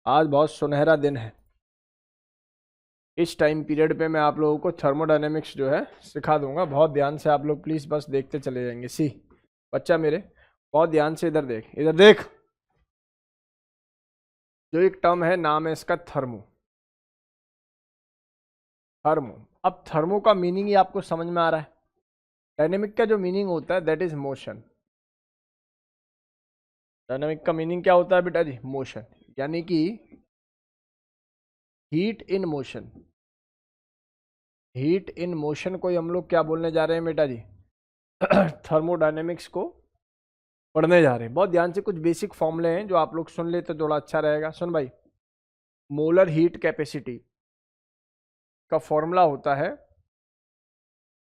आज बहुत सुनहरा दिन है। इस टाइम पीरियड पे मैं आप लोगों को थर्मोडायनेमिक्स जो है सिखा दूंगा। बहुत ध्यान से आप लोग प्लीज बस देखते चले जाएंगे। सी बच्चा मेरे, बहुत ध्यान से इधर देख, इधर देख। जो एक टर्म है, नाम है इसका थर्मो। थर्मो। अब थर्मो का मीनिंग ही आपको समझ में आ रहा है। डायनेमिक का जो मीनिंग होता है दैट इज मोशन। डायनेमिक का मीनिंग क्या होता है बेटा जी? मोशन, यानी कि heat in motion. Heat in motion को ही हम लोग क्या बोलने जा रहे हैं बेटा जी? थर्मोडायनेमिक्स को पढ़ने जा रहे हैं। बहुत ध्यान से, कुछ बेसिक फॉर्मूले हैं जो आप लोग सुन ले तो थोड़ा अच्छा रहेगा। सुन भाई, मोलर हीट कैपेसिटी का फॉर्मूला होता है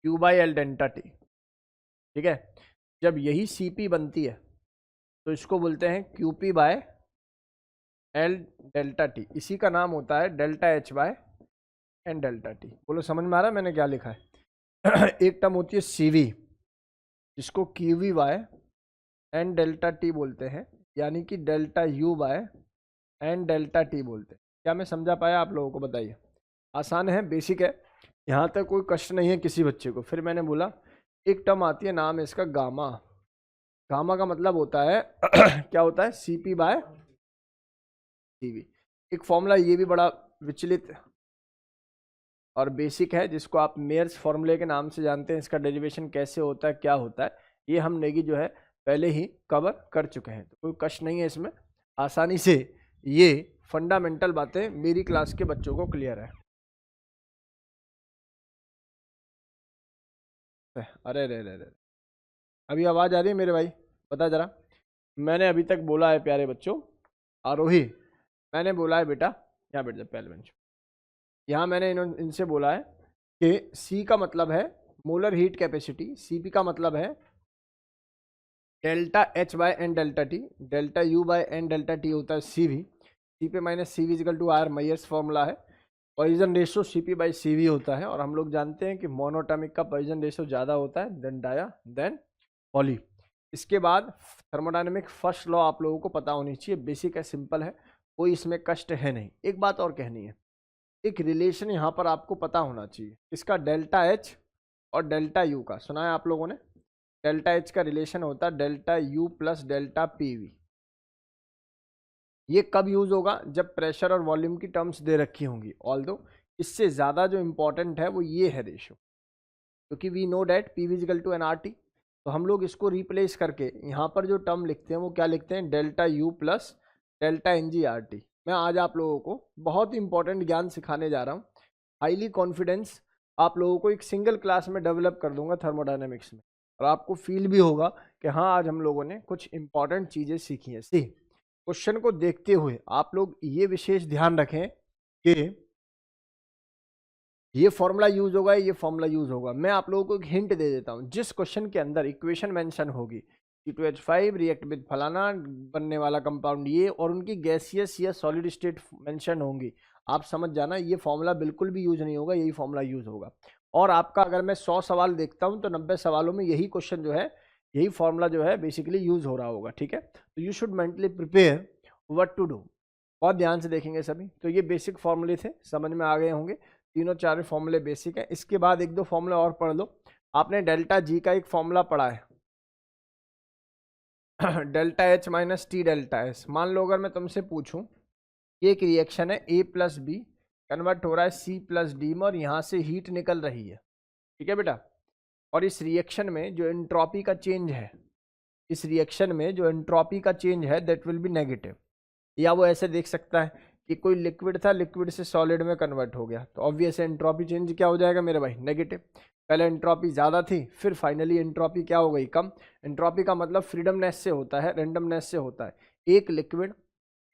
Q by L delta T. ठीक है, जब यही Cp बनती है तो इसको बोलते हैं QP by L delta T. इसी का नाम होता है delta H by N delta T. बोलो समझ में आ रहा है मैंने क्या लिखा है? एक टर्म होती है CV, जिसको QV by N delta T बोलते हैं, यानी कि delta U by N delta T बोलते हैं। क्या मैं समझा पाया आप लोगों को? बताइए। आसान है, बेसिक है, यहाँ तक कोई कष्ट नहीं है किसी बच्चे को। फिर मैंने बोला एक टर्म आती है, नाम है इसका गामा। गामा का मतलब होता है क्या होता है? CP by CV। एक फॉर्मूला ये भी बड़ा विचलित और बेसिक है, जिसको आप मेयर्स फॉर्मूले के नाम से जानते हैं। इसका डेरिवेशन कैसे होता है, क्या होता है, ये हम नेगी जो है पहले ही कवर कर चुके हैं, तो कोई कष्ट नहीं है इसमें। आसानी से ये फंडामेंटल बातें मेरी क्लास के बच्चों को क्लियर है। अरे रे रे रे, अभी आवाज आ रही है मेरे भाई? बता जरा। मैंने अभी तक बोला है प्यारे बच्चों, आरोही, मैंने बोला है बेटा, यहाँ बैठ जा पहले बेंच। यहाँ मैंने इनसे बोला है कि सी का मतलब है मोलर हीट कैपेसिटी, सीपी का मतलब है delta H by N delta T, delta U by N delta T होता है CV. C p minus C V is equal to R, Mayer's formula है। Poisson ratio CP by CV होता है, और हम लोग जानते हैं कि मोनोटॉमिक का पॉइजन रेशो ज़्यादा होता है देन डाया देन पॉली। इसके बाद थर्मोडायनेमिक फर्स्ट लॉ आप लोगों को पता होनी चाहिए, बेसिक है, सिंपल है, कोई इसमें कष्ट है नहीं। एक बात और कहनी है, एक रिलेशन यहाँ पर आपको पता होना चाहिए, इसका डेल्टा एच और डेल्टा यू का सुना है आप लोगों ने? डेल्टा एच का रिलेशन होता है delta U plus delta PV. ये कब यूज होगा? जब प्रेशर और वॉल्यूम की टर्म्स दे रखी होंगी। ऑल्दो इससे ज्यादा जो इंपॉर्टेंट है वो ये है रेशो, क्योंकि we know that P V is equal to N R T. तो हम लोग इसको रिप्लेस करके यहाँ पर जो टर्म लिखते हैं वो क्या लिखते हैं? Delta U plus delta N G R T. मैं आज आप लोगों को बहुत ही इंपॉर्टेंट ज्ञान सिखाने जा रहा हूँ। हाईली कॉन्फिडेंस आप लोगों को एक सिंगल क्लास में डेवलप कर दूंगा थर्मोडायनेमिक्स में, और आपको फील भी होगा कि हाँ आज हम लोगों ने कुछ इंपॉर्टेंट चीजें सीखी हैं। सी क्वेश्चन को देखते हुए आप लोग ये विशेष ध्यान रखें कि ये फॉर्मूला यूज होगा, ये फॉर्मूला यूज होगा। मैं आप लोगों को एक हिंट दे देता हूं, जिस क्वेश्चन के अंदर इक्वेशन मेंशन होगी C2H5 रिएक्ट विद फलाना बनने वाला कंपाउंड ये, और उनकी गैसियस या सॉलिड स्टेट मेंशन होंगी, आप समझ जाना ये फॉर्मूला बिल्कुल भी यूज नहीं होगा, यही फॉर्मूला यूज होगा। और आपका अगर मैं 100 सवाल देखता हूं तो 90 सवालों में यही क्वेश्चन जो है, यही फॉर्मूला जो है बेसिकली यूज हो रहा होगा। ठीक है, तो you should mentally prepare what to do. बहुत ध्यान से देखेंगे सभी। तो ये बेसिक फॉर्मूले थे, समझ में आ गए होंगे। तीनों चार फॉर्मूले बेसिक है। इसके बाद एक दो फॉर्मूले और पढ़ लो। आपने डेल्टा जी का एक फॉर्मूला पढ़ा है delta H minus T delta S. मान लो अगर मैं तुमसे पूछूं, ये एक रिएक्शन है, ए प्लस बी कन्वर्ट हो रहा है सी प्लस डी में, और यहाँ से हीट निकल रही है। ठीक है बेटा, और इस रिएक्शन में जो एंट्रोपी का चेंज है, इस रिएक्शन में जो एंट्रोपी का चेंज है दैट विल बी नेगेटिव। या वो ऐसे देख सकता है कि कोई लिक्विड था, लिक्विड से सॉलिड में कन्वर्ट हो गया, तो ऑब्वियस एंट्रोपी चेंज क्या हो जाएगा मेरे भाई? नेगेटिव। पहले एंट्रोपी ज़्यादा थी, फिर फाइनली एंट्रोपी क्या हो गई? कम। एंट्रोपी का मतलब फ्रीडमनेस से होता है, रेंडमनेस से होता है। एक लिक्विड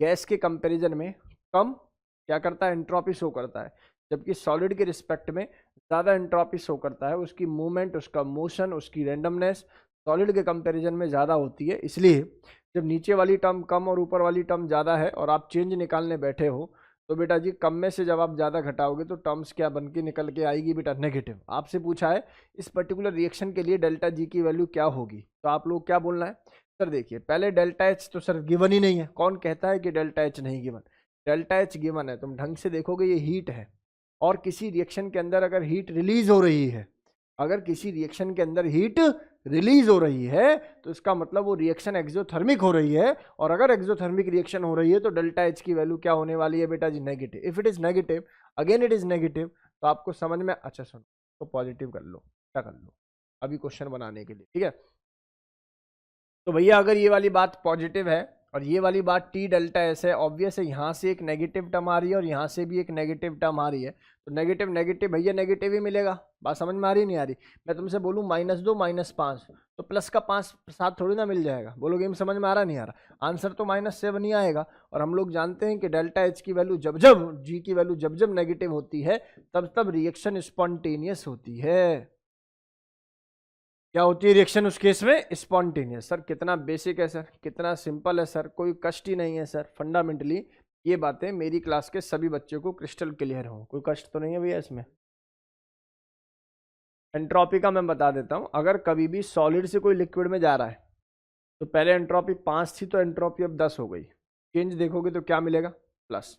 गैस के कंपेरिजन में कम क्या करता है? एंट्रोपी शो करता है, जबकि सॉलिड के रिस्पेक्ट में ज़्यादा एंट्रोपी शो करता है। उसकी मूवमेंट, उसका मोशन, उसकी रेंडमनेस सॉलिड के कंपैरिजन में ज़्यादा होती है। इसलिए जब नीचे वाली टर्म कम और ऊपर वाली टर्म ज़्यादा है और आप चेंज निकालने बैठे हो, तो बेटा जी कम में से जब आप ज़्यादा घटाओगे तो टर्म्स क्या बन के निकल के आएगी बेटा? नेगेटिव। आपसे पूछा है इस पर्टिकुलर रिएक्शन के लिए डेल्टा जी की वैल्यू क्या होगी, तो आप लोग क्या बोलना है? सर देखिए, पहले डेल्टा एच तो सर गिवन ही नहीं है। कौन कहता है कि डेल्टा एच नहीं गिवन? डेल्टा एच गिवन है, तुम ढंग से देखोगे ये हीट है, और किसी रिएक्शन के अंदर अगर हीट रिलीज हो रही है, अगर किसी रिएक्शन के अंदर हीट रिलीज हो रही है तो इसका मतलब वो रिएक्शन एक्सोथर्मिक हो रही है, और अगर एक्सोथर्मिक रिएक्शन हो रही है तो डेल्टा एच की वैल्यू क्या होने वाली है बेटा जी, negative. If it is negative, again it is negative, तो आपको समझ में, अच्छा सुनो, तो पॉजिटिव कर लो, क्या कर लो अभी क्वेश्चन बनाने के लिए, ठीक है। तो भैया अगर ये वाली बात पॉजिटिव है और ये वाली बात टी डेल्टा एस है, ऑब्वियस है यहाँ से एक नेगेटिव टर्म आ रही है और यहाँ से भी एक नेगेटिव टर्म आ रही है, तो नेगेटिव नेगेटिव भैया नेगेटिव ही मिलेगा। बात समझ में आ रही नहीं आ रही? मैं तुमसे बोलूँ -2 -5, तो प्लस का 5 साथ थोड़ी ना मिल जाएगा, बोलोगे हम समझ में आ रहा नहीं आ रहा, आंसर तो -7 ही आएगा। और हम लोग जानते हैं कि डेल्टा एच की वैल्यू जब जब जी की वैल्यू जब जब नेगेटिव होती है तब तब रिएक्शन स्पॉन्टेनियस होती है। क्या होती है रिएक्शन उस केस में? स्पॉन्टेनियस। सर कितना बेसिक है सर, कितना सिंपल है सर, कोई कष्ट ही नहीं है सर। फंडामेंटली ये बातें मेरी क्लास के सभी बच्चों को क्रिस्टल क्लियर हो, कोई कष्ट तो नहीं है भैया इसमें। एंट्रोपी का मैं बता देता हूं, अगर कभी भी सॉलिड से कोई लिक्विड में जा रहा है तो पहले एंट्रोपी 5 थी तो एंट्रोपी अब 10 हो गई, चेंज देखोगे तो क्या मिलेगा? प्लस।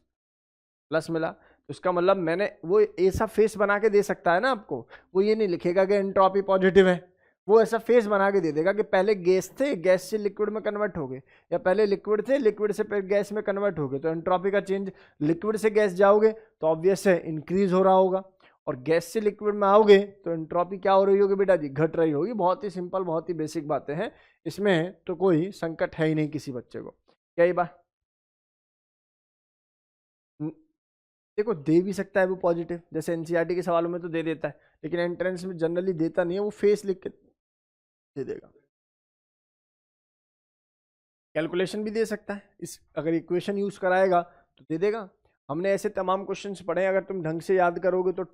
प्लस मिला तो इसका मतलब मैंने वो ऐसा फेस बना के दे सकता है ना आपको, वो ये नहीं लिखेगा कि एंट्रोपी पॉजिटिव है, वो ऐसा फेस बना के दे देगा कि पहले गैस थे, गैस से लिक्विड में कन्वर्ट हो गए, या पहले लिक्विड थे, लिक्विड से फिर गैस में कन्वर्ट हो गए। तो एंट्रोपी का चेंज, लिक्विड से गैस जाओगे तो ऑब्वियस है इंक्रीज हो रहा होगा, और गैस से लिक्विड में आओगे तो एंट्रोपी क्या हो रही होगी बेटा जी? घट रही होगी। बहुत ही सिंपल, बहुत ही बेसिक बातें हैं, इसमें तो कोई संकट है ही नहीं किसी बच्चे को। क्या ये बात? देखो दे भी सकता है वो पॉजिटिव, जैसे एनसीईआरटी के सवालों में तो दे देता है, लेकिन एंट्रेंस में जनरली देता नहीं है, वो फेस लिख के दे देगा। कैलकुलेशन भी दे सकता है, इस अगर इक्वेशन यूज कराएगा तो दे देगा। हमने ऐसे तमाम क्वेश्चंस पढ़े, अगर तुम ढंग से याद करोगे तो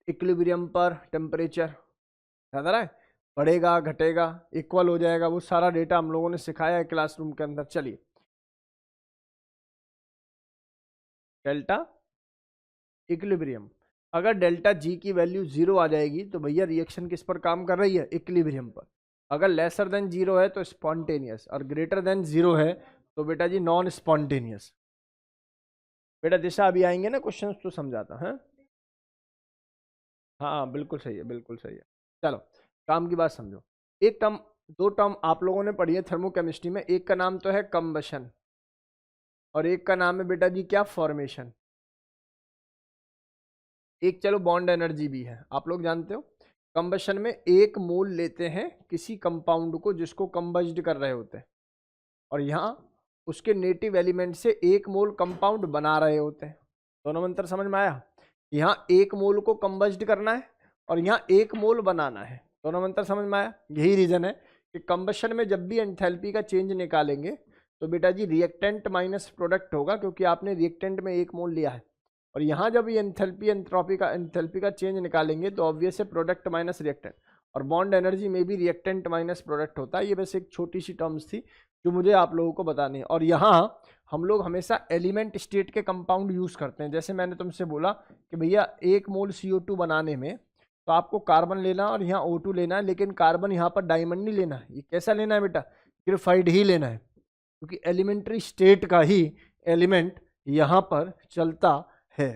इक्विलिब्रियम पर टेम्परेचर याद आ रहा है, बढ़ेगा घटेगा इक्वल हो जाएगा, वो सारा डेटा हम लोगों ने सिखाया है क्लासरूम के अंदर। चलिए, डेल्टा इक्विलिब्रियम, अगर डेल्टा जी की वैल्यू 0 आ जाएगी तो भैया रिएक्शन किस पर काम कर रही है? इक्विलिब्रियम पर। अगर लेसर देन 0 है तो स्पॉन्टेनियस, और ग्रेटर देन 0 है तो बेटा जी नॉन स्पॉन्टेनियस। बेटा दिशा अभी आएंगे ना क्वेश्चंस तो समझाता है। हाँ बिल्कुल सही है, बिल्कुल सही है। चलो काम की बात समझो। एक टर्म, दो टर्म आप लोगों ने पढ़ी है थर्मोकेमिस्ट्री में, एक का नाम तो है कंबशन और एक का नाम है बेटा जी क्या? फॉर्मेशन। एक चलो बॉन्ड एनर्जी भी है, आप लोग जानते हो कंबशन में एक मोल लेते हैं किसी कंपाउंड को जिसको कंबस्ड कर रहे होते हैं, और यहाँ उसके नेटिव एलिमेंट से एक मोल कंपाउंड बना रहे होते हैं। दोनों में अंतर समझ में आया? यहाँ एक मोल को कंबस्ड करना है और यहाँ एक मोल बनाना है, दोनों में अंतर समझ में आया? यही रीजन है कि कंबशन में जब भी एंथैल्पी का चेंज निकालेंगे तो बेटा जी रिएक्टेंट माइनस प्रोडक्ट होगा, क्योंकि आपने रिएक्टेंट में एक मोल लिया है। और यहाँ जब ये एंथैल्पी का चेंज निकालेंगे तो ऑब्वियस है प्रोडक्ट माइनस रिएक्टेंट, और बॉन्ड एनर्जी में भी रिएक्टेंट माइनस प्रोडक्ट होता है। ये बस एक छोटी सी टर्म्स थी जो मुझे आप लोगों को बतानी है। और यहाँ हम लोग हमेशा एलिमेंट स्टेट के कंपाउंड यूज करते हैं। जैसे मैंने तुमसे बोला कि भैया 1 मोल CO2 बनाने में तो आपको कार्बन लेना और यहाँ O2 लेना है, लेकिन कार्बन यहाँ पर डायमंड नहीं लेना है। ये कैसा लेना है बेटा? ग्रेफाइट ही लेना है, क्योंकि एलिमेंट्री स्टेट का ही एलिमेंट यहाँ पर चलता है।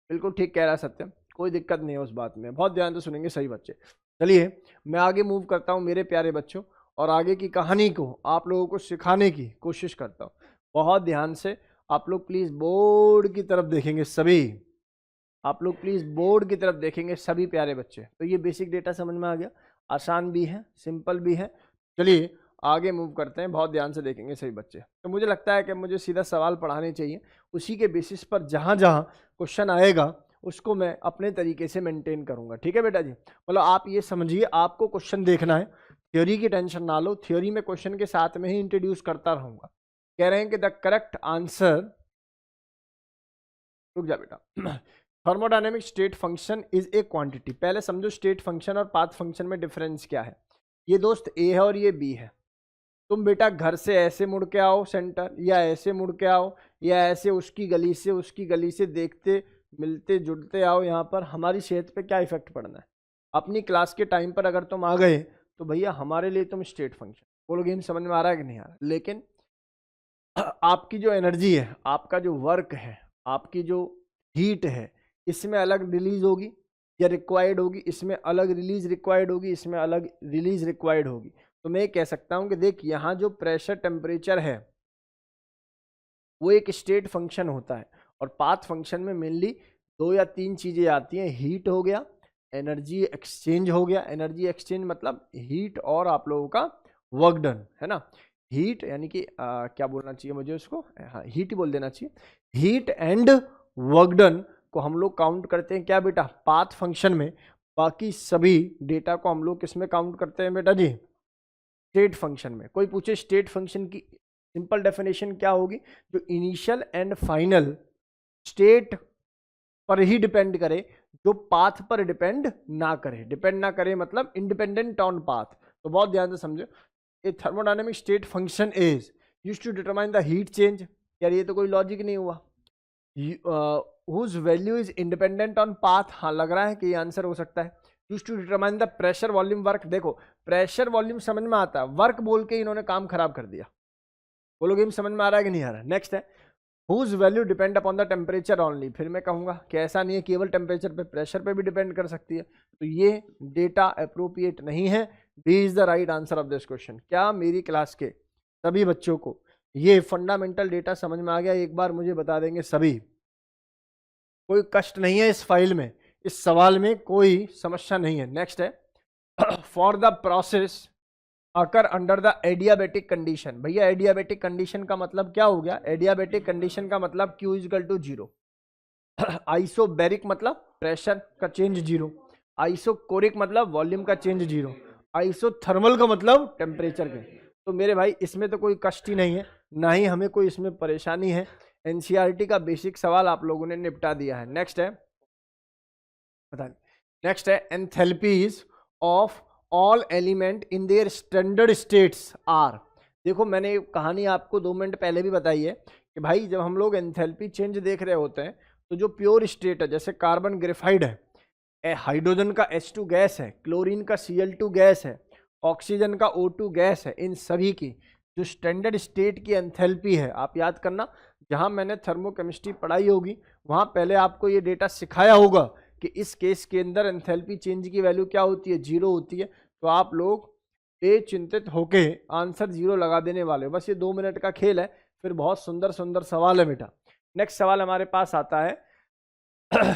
बिल्कुल ठीक कह रहा है सत्यम, कोई दिक्कत नहीं है उस बात में, बहुत ध्यान से सुनेंगे सही बच्चे। चलिए मैं आगे मूव करता हूँ मेरे प्यारे बच्चों, और आगे की कहानी को आप लोगों को सिखाने की कोशिश करता हूँ। बहुत ध्यान से आप लोग प्लीज बोर्ड की तरफ देखेंगे सभी, आप लोग प्लीज बोर्ड की तरफ देखेंगे सभी प्यारे बच्चे। तो ये बेसिक डेटा समझ में आ गया, आसान भी है सिंपल भी है। चलिए आगे मूव करते हैं, बहुत ध्यान से देखेंगे सभी बच्चे। तो मुझे लगता है कि मुझे सीधा सवाल पढ़ाने चाहिए, उसी के बेसिस पर जहाँ जहाँ क्वेश्चन आएगा उसको मैं अपने तरीके से मेंटेन करूंगा। ठीक है बेटा जी? मतलब आप ये समझिए आपको क्वेश्चन देखना है, थ्योरी की टेंशन ना लो, थ्योरी में क्वेश्चन के साथ में ही इंट्रोड्यूस करता रहूंगा। कह रहे हैं कि द करेक्ट आंसर, रुक जा बेटा, thermodynamic state function is a quantity. पहले समझो स्टेट फंक्शन और पाथ फंक्शन में डिफरेंस क्या है। ये दोस्त ए है और ये बी है। तुम बेटा घर से ऐसे मुड़ के आओ सेंटर, या ऐसे मुड़ के आओ, या ऐसे उसकी गली से देखते मिलते जुड़ते आओ, यहाँ पर हमारी सेहत पे क्या इफेक्ट पड़ना है? अपनी क्लास के टाइम पर अगर तुम आ गए तो भैया हमारे लिए तुम स्टेट फंक्शन बोलोगे, इन समझ में आ रहा है कि नहीं आ रहा? लेकिन आपकी जो एनर्जी है, आपका जो वर्क है, आपकी जो हीट है, इसमें अलग रिलीज होगी या रिक्वायर्ड होगी, इसमें अलग रिलीज रिक्वायर्ड होगी, इसमें अलग रिलीज रिक्वायर्ड होगी। तो मैं कह सकता हूं कि देख, यहाँ जो प्रेशर टेम्परेचर है वो एक स्टेट फंक्शन होता है, और पाथ फंक्शन में मेनली 2 या 3 चीजें आती हैं। हीट हो गया, एनर्जी एक्सचेंज हो गया। एनर्जी एक्सचेंज मतलब हीट और आप लोगों का वर्क डन, है ना। हीट यानी कि क्या बोलना चाहिए मुझे उसको, हाँ हीट ही बोल देना चाहिए। हीट एंड वर्क डन को हम लोग काउंट करते हैं क्या बेटा, पाथ फंक्शन में। बाकी सभी डेटा को हम लोग किस में काउंट करते हैं बेटा जी, स्टेट फंक्शन में। कोई पूछे स्टेट फंक्शन की सिंपल डेफिनेशन क्या होगी, जो इनिशियल एंड फाइनल स्टेट पर ही डिपेंड करे, जो पाथ पर डिपेंड ना करे। डिपेंड ना करे मतलब इंडिपेंडेंट ऑन पाथ। तो बहुत ध्यान से समझो, a thermodynamic state function is used to determine the heat change. यार ये तो कोई लॉजिक नहीं हुआ। whose value is independent on path, हाँ लग रहा है कि ये आंसर हो सकता है। Used to determine the pressure volume work. देखो प्रेशर वॉल्यूम समझ में आता है, वर्क बोल के इन्होंने काम खराब कर दिया। बोलो गेम समझ में आ रहा है कि नहीं आ रहा है। नेक्स्ट है whose value depend upon the temperature only। फिर मैं कहूंगा कि ऐसा नहीं है, केवल टेम्परेचर पे, प्रेशर पे भी डिपेंड कर सकती है। तो ये डेटा अप्रोप्रिएट नहीं है। D is the right answer of this question. क्या मेरी क्लास के सभी बच्चों को ये फंडामेंटल डेटा समझ में आ गया? एक बार मुझे बता देंगे सभी। कोई कष्ट नहीं है इस फाइल में, इस सवाल में कोई समस्या नहीं है। नेक्स्ट है for the process occur under the adiabatic condition. भैया एडियाबेटिक कंडीशन का मतलब क्या हो गया? एडियाबेटिक कंडीशन का मतलब Q इक्वल टू 0। आइसोबैरिक मतलब प्रेशर का चेंज 0। आइसोकोरिक मतलब वॉल्यूम का चेंज 0। आइसोथर्मल का मतलब टेम्परेचर के। तो मेरे भाई इसमें तो कोई कष्ट ही नहीं है, ना ही हमें कोई इसमें परेशानी है। एनसीईआरटी का बेसिक सवाल आप लोगों ने निपटा दिया है। नेक्स्ट है, नेक्स्ट है enthalpies of all element in their standard states are. देखो मैंने कहानी आपको 2 मिनट पहले भी बताई है कि भाई जब हम लोग एंथैल्पी चेंज देख रहे होते हैं तो जो प्योर स्टेट है, जैसे कार्बन ग्रेफाइड है, हाइड्रोजन का H2 गैस है, क्लोरीन का Cl2 गैस है, ऑक्सीजन का O2 गैस है, इन सभी की जो स्टैंडर्ड स्टेट की एंथैल्पी है, आप याद करना जहां मैंने थर्मोकेमिस्ट्री पढ़ाई होगी वहां पहले आपको ये डेटा सिखाया होगा कि इस केस के अंदर एंथैल्पी चेंज की वैल्यू क्या होती है, 0 होती है। तो आप लोग बेचिंतित होके आंसर 0 लगा देने वाले हो। बस ये 2 मिनट का खेल है, फिर बहुत सुंदर सुंदर सवाल है बेटा। नेक्स्ट सवाल हमारे पास आता है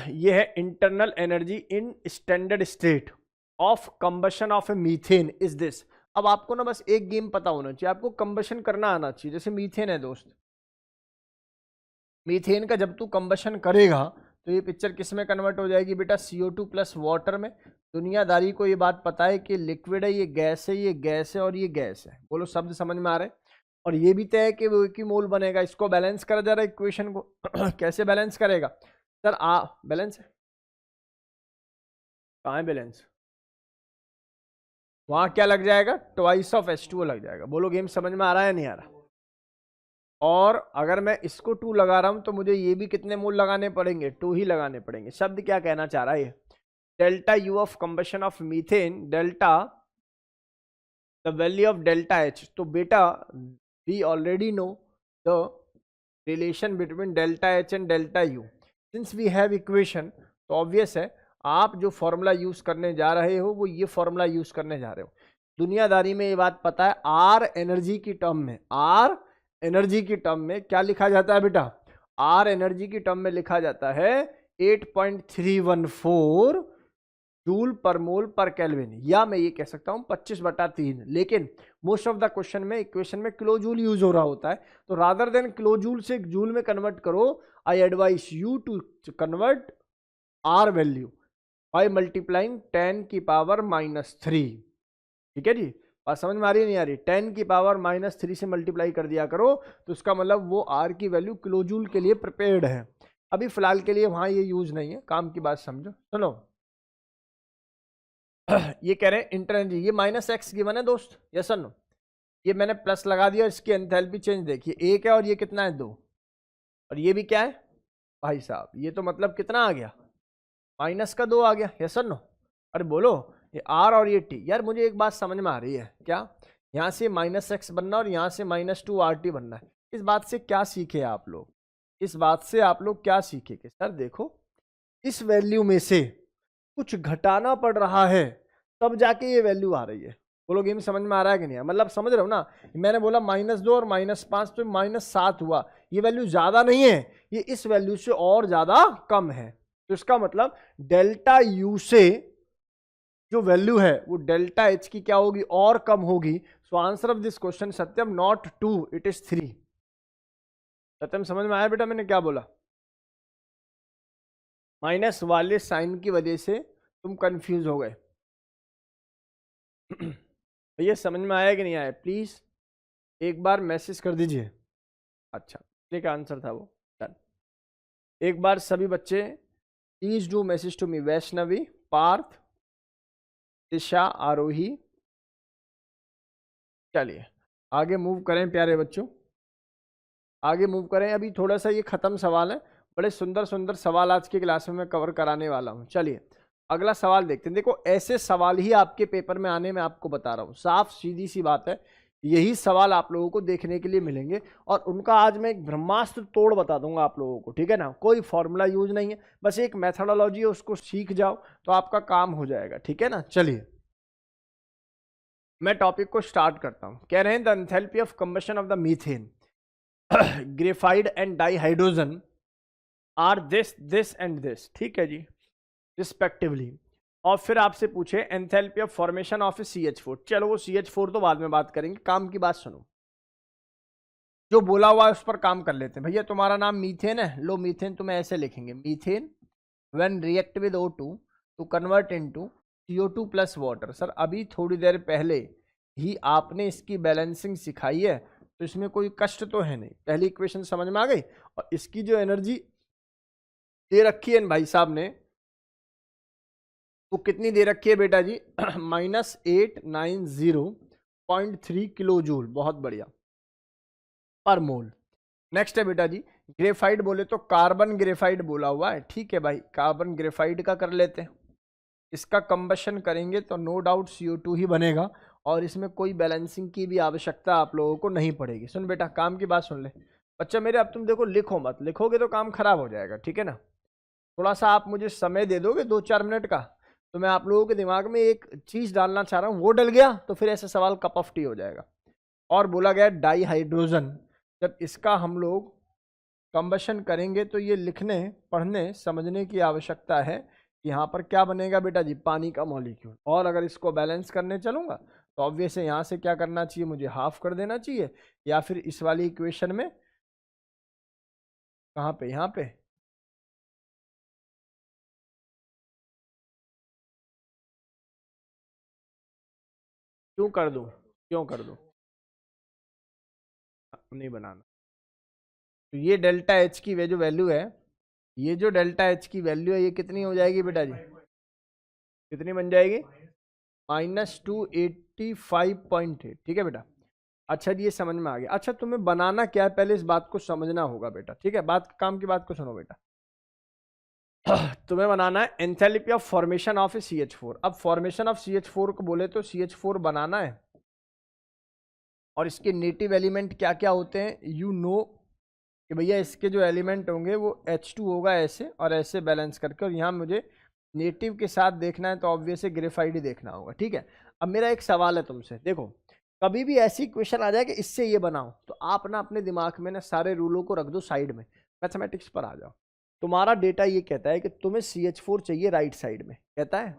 ये है internal energy in standard state of combustion of A methane is this. अब आपको ना बस एक गेम पता होना चाहिए, आपको कंबशन करना आना चाहिए। जैसे मीथेन है दोस्त, मीथेन का जब तू कंबशन करेगा तो ये पिक्चर किस में कन्वर्ट हो जाएगी बेटा, CO2 प्लस वाटर में। दुनियादारी को ये बात पता है कि लिक्विड है, ये गैस है, ये गैस है और ये गैस है। बोलो शब्द समझ में आ रहे हैं? और ये भी तय है कि वो एक ही मोल बनेगा। इसको बैलेंस करा जा रहा है इक्वेशन को कैसे बैलेंस करेगा सर? बैलेंस है, कहाँ है बैलेंस? वहां क्या लग जाएगा, ट्वाइस ऑफ H2O लग जाएगा। बोलो गेम समझ में आ रहा है नहीं आ रहा? और अगर मैं इसको 2 लगा रहा हूं तो मुझे ये भी कितने मोल लगाने पड़ेंगे, 2 ही लगाने पड़ेंगे। शब्द क्या कहना चाह रहा है ये, delta U of combustion of methane delta the value of delta H. तो बेटा we already know the relation between delta H and delta U. Since we have equation तो ऑब्वियस है आप जो फॉर्मूला यूज करने जा रहे हो वो ये फॉर्मूला यूज करने जा रहे हो। दुनियादारी में ये बात पता है, आर एनर्जी की टर्म में, आर एनर्जी की टर्म में क्या लिखा जाता है बेटा? आर एनर्जी की टर्म में लिखा जाता है 8.314 जूल पर मोल पर केल्विन, या मैं ये कह सकता हूं 25/3। लेकिन मोस्ट ऑफ द क्वेश्चन में इक्वेशन में किलो जूल यूज हो रहा होता है, तो रादर देन किलो जूल से जूल में कन्वर्ट करो, I advise you to convert our value by multiplying 10⁻³ ठीक है जी। बात समझ में आ रही है नहीं आ रही? 10⁻³ से मल्टीप्लाई कर दिया करो तो उसका मतलब वो आर की वैल्यू किलो जूल के लिए प्रिपेयर्ड है। अभी फिलहाल के लिए वहां ये यूज नहीं है, काम की बात समझो। सुनो ये कह रहे हैं इंटरनल, ये -x गिवन है दोस्त, यस और नो? ये मैंने प्लस लगा दिया, इसकी एंथैल्पी चेंज देखिए 1 है और ये कितना है 2, और ये भी क्या है भाई साहब, ये तो मतलब कितना आ गया, -2 आ गया, यस और नो? अरे बोलो ये r और ये t। यार मुझे एक बात समझ में आ रही है क्या, यहाँ से -x बनना और यहाँ से -2 RT बनना है, इस बात से क्या सीखे आप लोग? इस बात से आप लोग क्या सीखे कि सर देखो इस वैल्यू में से कुछ घटाना पड़ रहा है तब जाके ये वैल्यू आ रही है। बोलो गेम समझ में आ रहा है कि नहीं? मतलब समझ रहे हो ना? मैंने बोला -2 और -5 तो -7 हुआ, ये वैल्यू ज्यादा नहीं है, ये इस वैल्यू से और ज्यादा कम है। तो इसका मतलब डेल्टा यू से जो वैल्यू है वो डेल्टा एच की क्या होगी? और कम होगी। So answer of this question Satyam not 2 it is 3। सत्यम समझ में आया बेटा मैंने क्या बोला? माइनस वाले साइन की वजह से तुम कंफ्यूज हो गए। भैया समझ में आया कि नहीं आया? प्लीज एक बार मैसेज कर दीजिए। अच्छा क्या आंसर था वो? डन। एक बार सभी बच्चे please do message to me. Vaishnavi, Parth, Disha, Aarohi. चलिए आगे मूव करें प्यारे बच्चों, आगे मूव करें। अभी थोड़ा सा ये खत्म सवाल है, बड़े सुंदर सुंदर सवाल आज की क्लास में मैं कवर कराने वाला हूं। चलिए अगला सवाल देखते हैं। देखो ऐसे सवाल ही आपके पेपर में आने में आपको बता रहा हूं, साफ सीधी सी बात है। यही सवाल आप लोगों को देखने के लिए मिलेंगे और उनका आज मैं एक ब्रह्मास्त्र तोड़ बता दूंगा आप लोगों को, ठीक है ना? कोई फॉर्मूला यूज नहीं है, बस एक मेथोडोलॉजी है, उसको सीख जाओ तो आपका काम हो जाएगा, ठीक है ना? चलिए मैं टॉपिक को स्टार्ट करता हूं। कह रहे हैं the enthalpy of combustion of the methane, graphite and dihydrogen are this and this, ठीक है जी, रिस्पेक्टिवली। और फिर आपसे पूछे enthalpy of formation of CH4। चलो वो CH4 तो बाद में बात करेंगे, काम की बात सुनो। जो बोला हुआ है उस पर काम कर लेते हैं। भैया तुम्हारा नाम मीथेन है, लो मीथेन तुम्हें ऐसे लिखेंगे, methane when react with O2 to convert into CO2 plus water. Sir अभी थोड़ी देर पहले ही आपने इसकी बैलेंसिंग सिखाई है, तो इसमें कोई कष्ट तो है नहीं। पहली इक्वेशन समझ में आ गई। और इसकी जो एनर्जी दे रखी है भाई साहब ने, वो कितनी दे रखी है बेटा जी? -890.3 किलो जूल, बहुत बढ़िया, पर मोल। नेक्स्ट है बेटा जी ग्रेफाइड, बोले तो कार्बन ग्रेफाइड बोला हुआ है, ठीक है भाई, कार्बन ग्रेफाइड का कर लेते हैं। इसका कंबशन करेंगे तो नो डाउट CO2 ही बनेगा और इसमें कोई बैलेंसिंग की भी आवश्यकता आप लोगों को नहीं पड़ेगी। सुन बेटा काम की बात सुन ले बच्चा मेरे, अब तुम देखो लिखो मत, लिखोगे तो काम खराब हो जाएगा, ठीक है ना? थोड़ा सा आप मुझे समय दे दोगे 2-4 मिनट का, तो मैं आप लोगों के दिमाग में एक चीज डालना चाह रहा हूँ, वो डल गया तो फिर ऐसा सवाल कप ऑफ टी हो जाएगा। और बोला गया डाइहाइड्रोजन, जब इसका हम लोग कंबशन करेंगे तो ये लिखने पढ़ने समझने की आवश्यकता है। यहाँ पर क्या बनेगा बेटा जी? पानी का मॉलिक्यूल। और अगर इसको बैलेंस करने चलूंगा तो ऑब्वियस है यहाँ से क्या करना चाहिए? मुझे हाफ कर देना चाहिए, या फिर इस वाली इक्वेशन में कहाँ पे? यहाँ पे क्यों कर दूं? क्यों कर दूं? नहीं बनाना। तो ये डेल्टा एच की जो वैल्यू है, ये जो डेल्टा एच की वैल्यू है, ये कितनी हो जाएगी बेटा जी? कितनी बन जाएगी? -285.8, ठीक है बेटा। अच्छा जी ये समझ में आ गया। अच्छा तुम्हें बनाना क्या है पहले इस बात को समझना होगा बेटा, ठीक है? बात काम की बात को सुनो बेटा। तुम्हें बनाना है enthalpy of formation of CH4। अब फॉर्मेशन ऑफ CH4 को बोले तो CH4 बनाना है और इसके नेटिव एलिमेंट क्या क्या होते हैं यू नो कि भैया इसके जो एलिमेंट होंगे वो H2 होगा ऐसे और ऐसे बैलेंस करके, और यहाँ मुझे नेटिव के साथ देखना है तो ऑब्वियसली ग्रेफाइड ही देखना होगा, ठीक है? अब मेरा एक सवाल है तुमसे, देखो कभी भी ऐसी क्वेश्चन आ जाए कि इससे ये बनाओ, तो आप ना अपने दिमाग में ना सारे रूलों को रख दो साइड में, मैथमेटिक्स पर आ जाओ। तुम्हारा डेटा ये कहता है कि तुम्हें CH4 चाहिए राइट साइड में, कहता है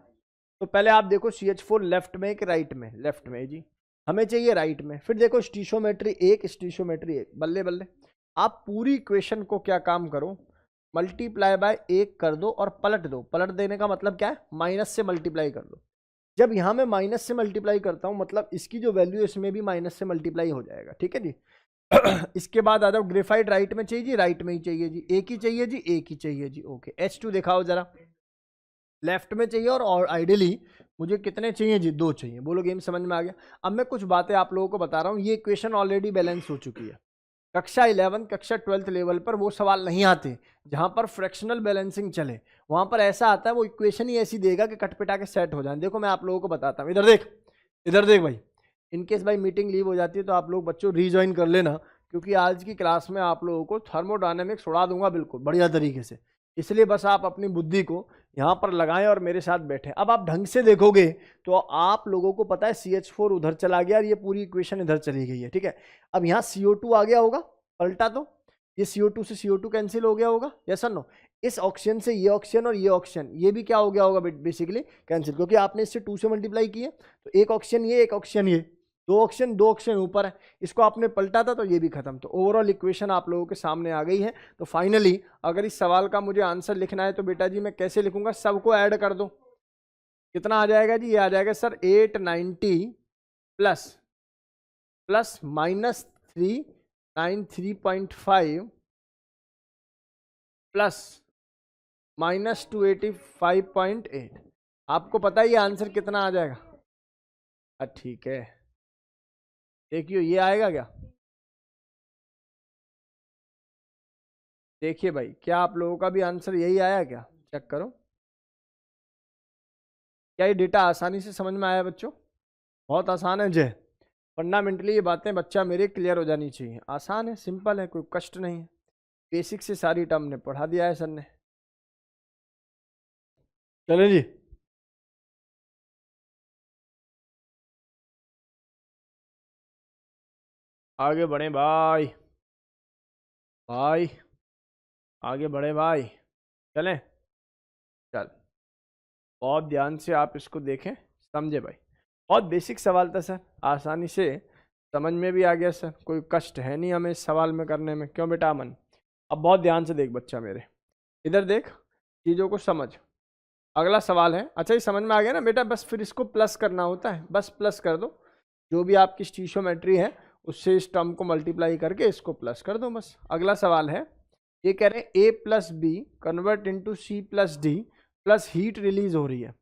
तो पहले आप देखो CH4 लेफ्ट में कि राइट में? लेफ्ट में जी, हमें चाहिए राइट में। फिर देखो स्टीशियोमेट्री 1, स्टीशियोमेट्री 1, बल्ले बल्ले। आप पूरी इक्वेशन को क्या काम करो, मल्टीप्लाई बाय 1 कर दो और पलट दो। पलट देने का मतलब क्या है? माइनस से मल्टीप्लाई कर दो। जब यहां मैं माइनस से मल्टीप्लाई करता हूं मतलब इसकी जो वैल्यू है इसमें भी माइनस से मल्टीप्लाई हो जाएगा, ठीक है जी? इसके बाद आ जाओ ग्रेफाइट राइट में चाहिए जी, राइट में ही चाहिए जी, एक ही चाहिए जी, एक ही चाहिए जी, ओके। H2 दिखाओ जरा, लेफ्ट में चाहिए और आइडियली मुझे कितने चाहिए जी? 2 चाहिए। बोलो गेम समझ में आ गया? अब मैं कुछ बातें आप लोगों को बता रहा हूँ, ये इक्वेशन ऑलरेडी बैलेंस हो चुकी है। कक्षा 11 कक्षा 12th लेवल पर वो सवाल नहीं आते जहां पर फ्रैक्शनल बैलेंसिंग चले, वहां पर ऐसा आता है वो इक्वेशन ही ऐसी देगा कि कटपिटा के सेट हो जाए। देखो मैं आप लोगों को बताता हूँ, इधर देख, इधर देख भाई। इनकेस भाई मीटिंग लीव हो जाती है तो आप लोग बच्चों रीज्वाइन कर लेना, क्योंकि आज की क्लास में आप लोगों को थर्मोडायनेमिक्स उड़ा दूंगा बिल्कुल बढ़िया तरीके से। इसलिए बस आप अपनी बुद्धि को यहाँ पर लगाएं और मेरे साथ बैठें। अब आप ढंग से देखोगे तो आप लोगों को पता है CH4 उधर चला गया और ये पूरी इक्वेशन इधर चली गई है, ठीक है। अब यहाँ CO2 आ गया होगा, पलटा तो ये CO2 से CO2 कैंसिल हो गया होगा, यस और नो। इस ऑक्सीजन से ये ऑक्सीजन और ये ऑक्सीजन ये भी क्या हो गया होगा बेसिकली कैंसिल, क्योंकि आपने इससे 2 से मल्टीप्लाई किए। तो एक ऑक्सीजन ये, एक ऑक्सीजन ये, दो ऑक्सीजन ऊपर है, इसको आपने पलटा था तो ये भी खत्म। तो ओवरऑल इक्वेशन आप लोगों के सामने आ गई है। तो फाइनली अगर इस सवाल का मुझे आंसर लिखना है तो बेटा जी मैं कैसे लिखूंगा, सबको ऐड कर दो। कितना आ जाएगा जी, ये आ जाएगा sir 890 plus plus minus 393.5 plus minus 285.8। आपको पता है ये आंसर कितना आ जाएगा? ठीक है, देखिए ये आएगा क्या, देखिए भाई क्या आप लोगों का भी आंसर यही आया क्या, चेक करो। क्या ये डेटा आसानी से समझ में आया बच्चों? बहुत आसान है जय, फंडामेंटली ये बातें बच्चा मेरे क्लियर हो जानी चाहिए। आसान है, सिंपल है, कोई कष्ट नहीं है। बेसिक से सारी टर्म ने पढ़ा दिया है सर ने। चले जी, आगे बढ़े भाई, भाई आगे बढ़े भाई, चलें। चल बहुत ध्यान से आप इसको देखें, समझे भाई। बहुत बेसिक सवाल था सर, आसानी से समझ में भी आ गया सर, कोई कष्ट है नहीं हमें इस सवाल में करने में, क्यों बेटा अमन? अब बहुत ध्यान से देख बच्चा मेरे, इधर देख, चीज़ों को समझ। अगला सवाल है, अच्छा ये समझ में आ गया ना बेटा, बस फिर इसको प्लस करना होता है, बस प्लस कर दो। जो भी आपकी स्टीशियोमेट्री है उससे इस टर्म को मल्टीप्लाई करके इसको प्लस कर दो बस। अगला सवाल है, ये कह रहे हैं A plus B convert into C plus D plus heat release हो रही है,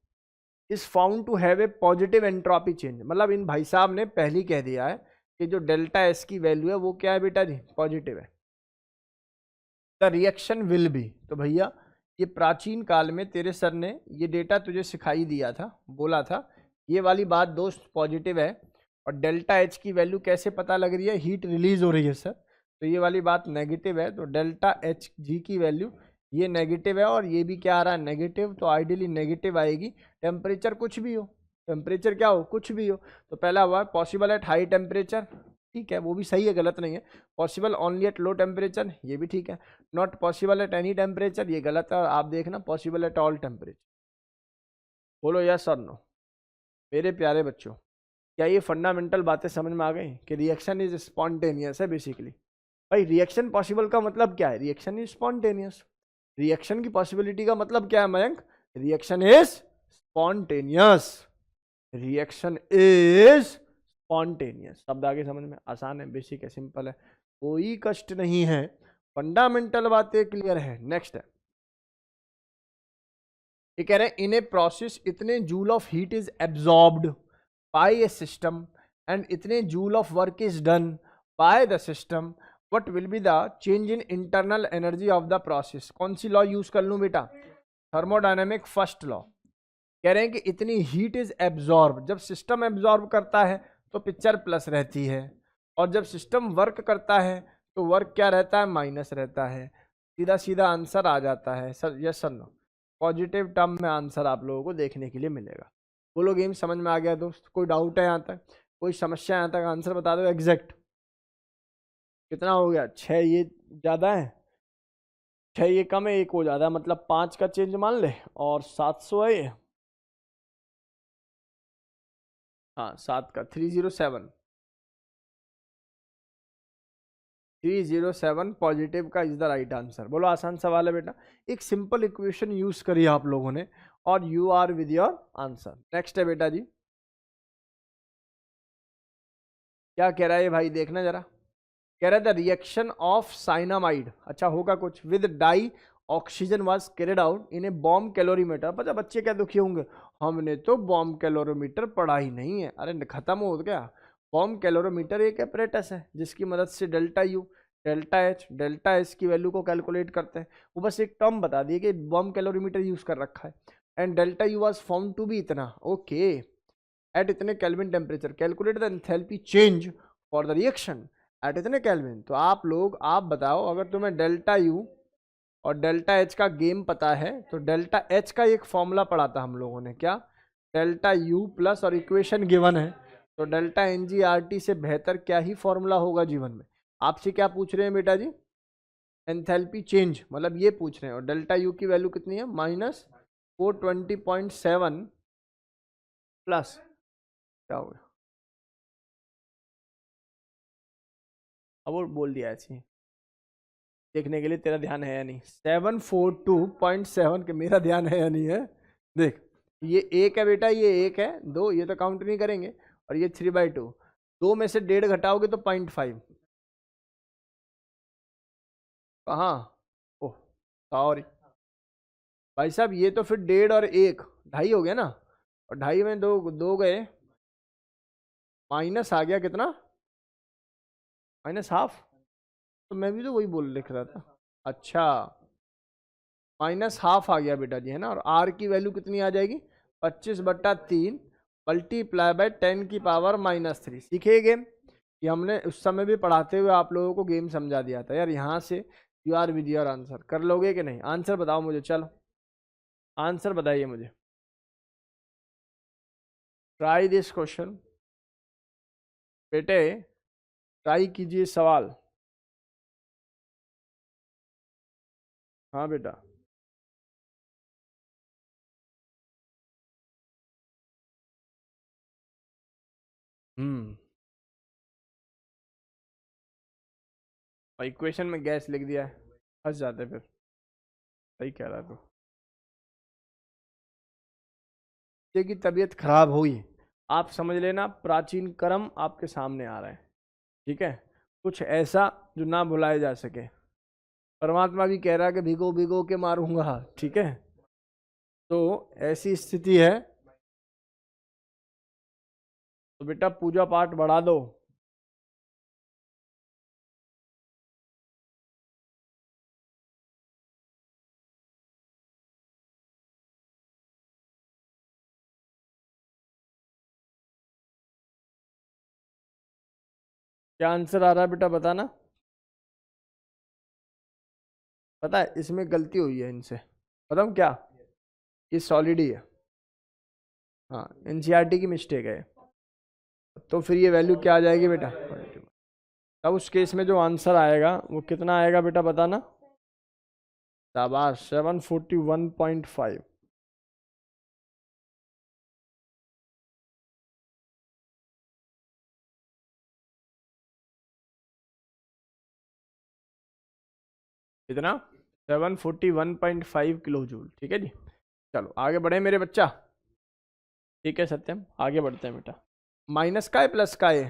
is found to have a positive entropy change. मतलब इन भाई साहब ने पहले कह दिया है कि जो डेल्टा एस की वैल्यू है वो क्या है बेटा जी, पॉजिटिव है। द रिएक्शन विल बी, तो भैया ये प्राचीन काल में तेरे सर ने ये डेटा तुझे सिखाई दिया था, बोला था ये वाली बात दोस्त पॉजिटिव है। और डेल्टा एच की वैल्यू कैसे पता लग रही है, हीट रिलीज हो रही है सर, तो ये वाली बात नेगेटिव है। तो डेल्टा एच जी की वैल्यू ये नेगेटिव है और ये भी क्या आ रहा है, नेगेटिव। तो आइडियली नेगेटिव आएगी, टेम्परेचर कुछ भी हो, टेम्परेचर क्या हो, कुछ भी हो। तो पहला हुआ पॉसिबल एट हाई टेम्परेचर, ठीक है, वो भी सही है, गलत नहीं है। Possible only at low temperature, ये भी ठीक है। Not possible at any temperature, ये गलत है। आप देखना पॉसिबल एट ऑल टेम्परेचर। बोलो यस और नो मेरे प्यारे बच्चों। क्या ये फंडामेंटल बातें समझ में आ गई कि रिएक्शन इज स्पॉन्टेनियस है बेसिकली। भाई रिएक्शन पॉसिबल का मतलब क्या है, रिएक्शन इज स्पॉन्टेनियस। रिएक्शन की पॉसिबिलिटी का मतलब क्या है Mayank, reaction is spontaneous, reaction is spontaneous. शब्द आगे समझ में आसान है, बेसिक है, सिंपल है, कोई कष्ट नहीं है, फंडामेंटल बातें क्लियर है। नेक्स्ट है, ये कह रहे हैं इन ए प्रोसेस इतने joule of heat is absorbed by a system and इतने joule of work is done by the system, what will be the change in internal energy of the process. कौन सी law use कर लूं बेटा, thermodynamic first law. कह रहे हैं कि इतनी हीट इज एब्जॉर्ब, जब सिस्टम एब्जॉर्ब करता है तो पिक्चर प्लस रहती है, और जब सिस्टम वर्क करता है तो वर्क क्या रहता है, माइनस रहता है। सीधा सीधा आंसर आ जाता है sir, yes sir no. Positive term में आंसर आप लोगों को देखने के लिए मिलेगा। बोलो गेम समझ में आ गया दोस्त, कोई डाउट है यहाँ तक, कोई समस्या यहाँ तक, आंसर बता दो एग्जैक्ट। कितना हो गया, 6 ये ज़्यादा है, 6 ये कम है, 1 हो ज़्यादा है, मतलब 5 का चेंज मान ले, और 700 है ये, हाँ 7 का 307, 307 पॉजिटिव का इज द राइट आंसर। बोलो आसान सवाल है बेटा, एक सिंपल इक्वेशन यूज करी आप लोगों ने और you are with your answer. Next है बेटा जी, क्या कह रहा है भाई, देखना जरा। कह रहा है द रिएक्शन ऑफ साइनामाइड, अच्छा होगा कुछ, with dioxygen was carried out in a bomb calorimeter. पता बच्चे क्या दुखी होंगे, हमने तो बॉम्ब कैलोरीमीटर पढ़ा ही नहीं है। अरे खत्म हो गया, बॉम्ब कैलोरीमीटर एक एपरेटस है जिसकी मदद से डेल्टा यू, डेल्टा एस की वैल्यू को कैलकुलेट करते हैं। वो बस एक टर्म बता दिए कि बॉम्ब कैलोरीमीटर यूज कर रखा है, and delta U was found to be इतना, ओके, एट इतने kelvin temperature, calculate the enthalpy change for the reaction at इतने केल्विन। तो आप बताओ, अगर तुम्हें डेल्टा यू और डेल्टा एच का गेम पता है तो डेल्टा एच का एक फॉर्मूला पढ़ा था हम लोगों ने, क्या? डेल्टा यू प्लस, और इक्वेशन गिवन है, तो डेल्टा एनजीआरटी से बेहतर क्या ही फॉर्मूला होगा जीवन में। आपसे क्या पूछ रहे हैं बेटा जी? एंथैल्पी चेंज, मतलब ये पूछ रहे हैं। और डेल्टा यू की वैल्यू कितनी है? -420.7 प्लस क्या हो गया? अब वो बोल दिया ऐसे ही, देखने के लिए तेरा ध्यान है या नहीं। 742.7 के मेरा ध्यान है या नहीं है? देख, ये एक है बेटा, ये एक है, दो ये तो काउंट नहीं करेंगे, और ये 3/2, दो में से 1.5 घटाओगे तो 0.5। कहाँ? ओह सॉरी भाई साहब, ये तो फिर 1.5 और 1 ढाई हो गया ना, और ढाई में दो दो गए, माइनस आ गया कितना? -1/2। तो मैं भी तो वही बोल लिख रहा था। अच्छा, -1/2 आ गया बेटा जी, है ना। और आर की वैल्यू कितनी आ जाएगी? 25/3 मल्टीप्लाई बाय 10 की पावर -3। सीखे गेम? ये हमने उस समय भी पढ़ाते हुए आप लोगों को गेम समझा दिया था यार। यहाँ से you are with your answer, कर लोगे कि नहीं? आंसर बताओ मुझे, चलो आंसर बताइए मुझे। ट्राई दिस क्वेश्चन बेटे, ट्राई कीजिए सवाल। हाँ बेटा। हम्म, और इक्वेशन में गैस लिख दिया है, फंस जाते फिर। सही कह रहा तू। बच्चे की तबीयत खराब हुई, आप समझ लेना प्राचीन कर्म आपके सामने आ रहा है, ठीक है? कुछ ऐसा जो ना भुलाया जा सके। परमात्मा भी कह रहा है कि भिगो भिगो के मारूंगा, ठीक है? तो ऐसी स्थिति है, तो बेटा पूजा पाठ बढ़ा दो। क्या आंसर आ रहा है बेटा, बताना। पता है इसमें गलती हुई है इनसे, बताऊँ क्या? ये सॉलिड ही है, हाँ एनसीईआरटी की मिस्टेक है। तो फिर ये वैल्यू क्या आ जाएगी बेटा? तब उस केस में जो आंसर आएगा वो कितना आएगा बेटा, बताना। शाबाश, 741.5। कितना? 741.5 किलो जूल, ठीक है जी। चलो आगे बढ़े मेरे बच्चा, ठीक है सत्यम, आगे बढ़ते हैं बेटा। माइनस का है प्लस का है?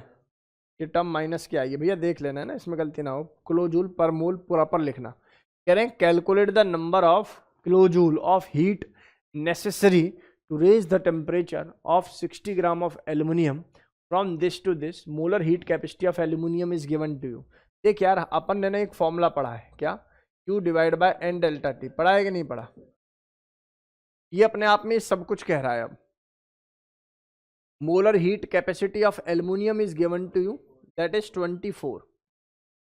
ये टर्म माइनस की आएगी भैया, देख लेना है ना, इसमें गलती ना हो। किलो जूल पर मोल प्रॉपर लिखना। कह रहे हैं calculate the number of kilo joule of heat necessary to raise the temperature of 60 gram of aluminium from this to this molar heat capacity of aluminium is given to you. देख यार, अपन ने ना एक formula पढ़ा है, क्या? Q divide by N delta T, पढ़ा है कि नहीं पढ़ा? ये अपने आप में सब कुछ कह रहा है। अब molar heat capacity of aluminium is given to you, that is 24।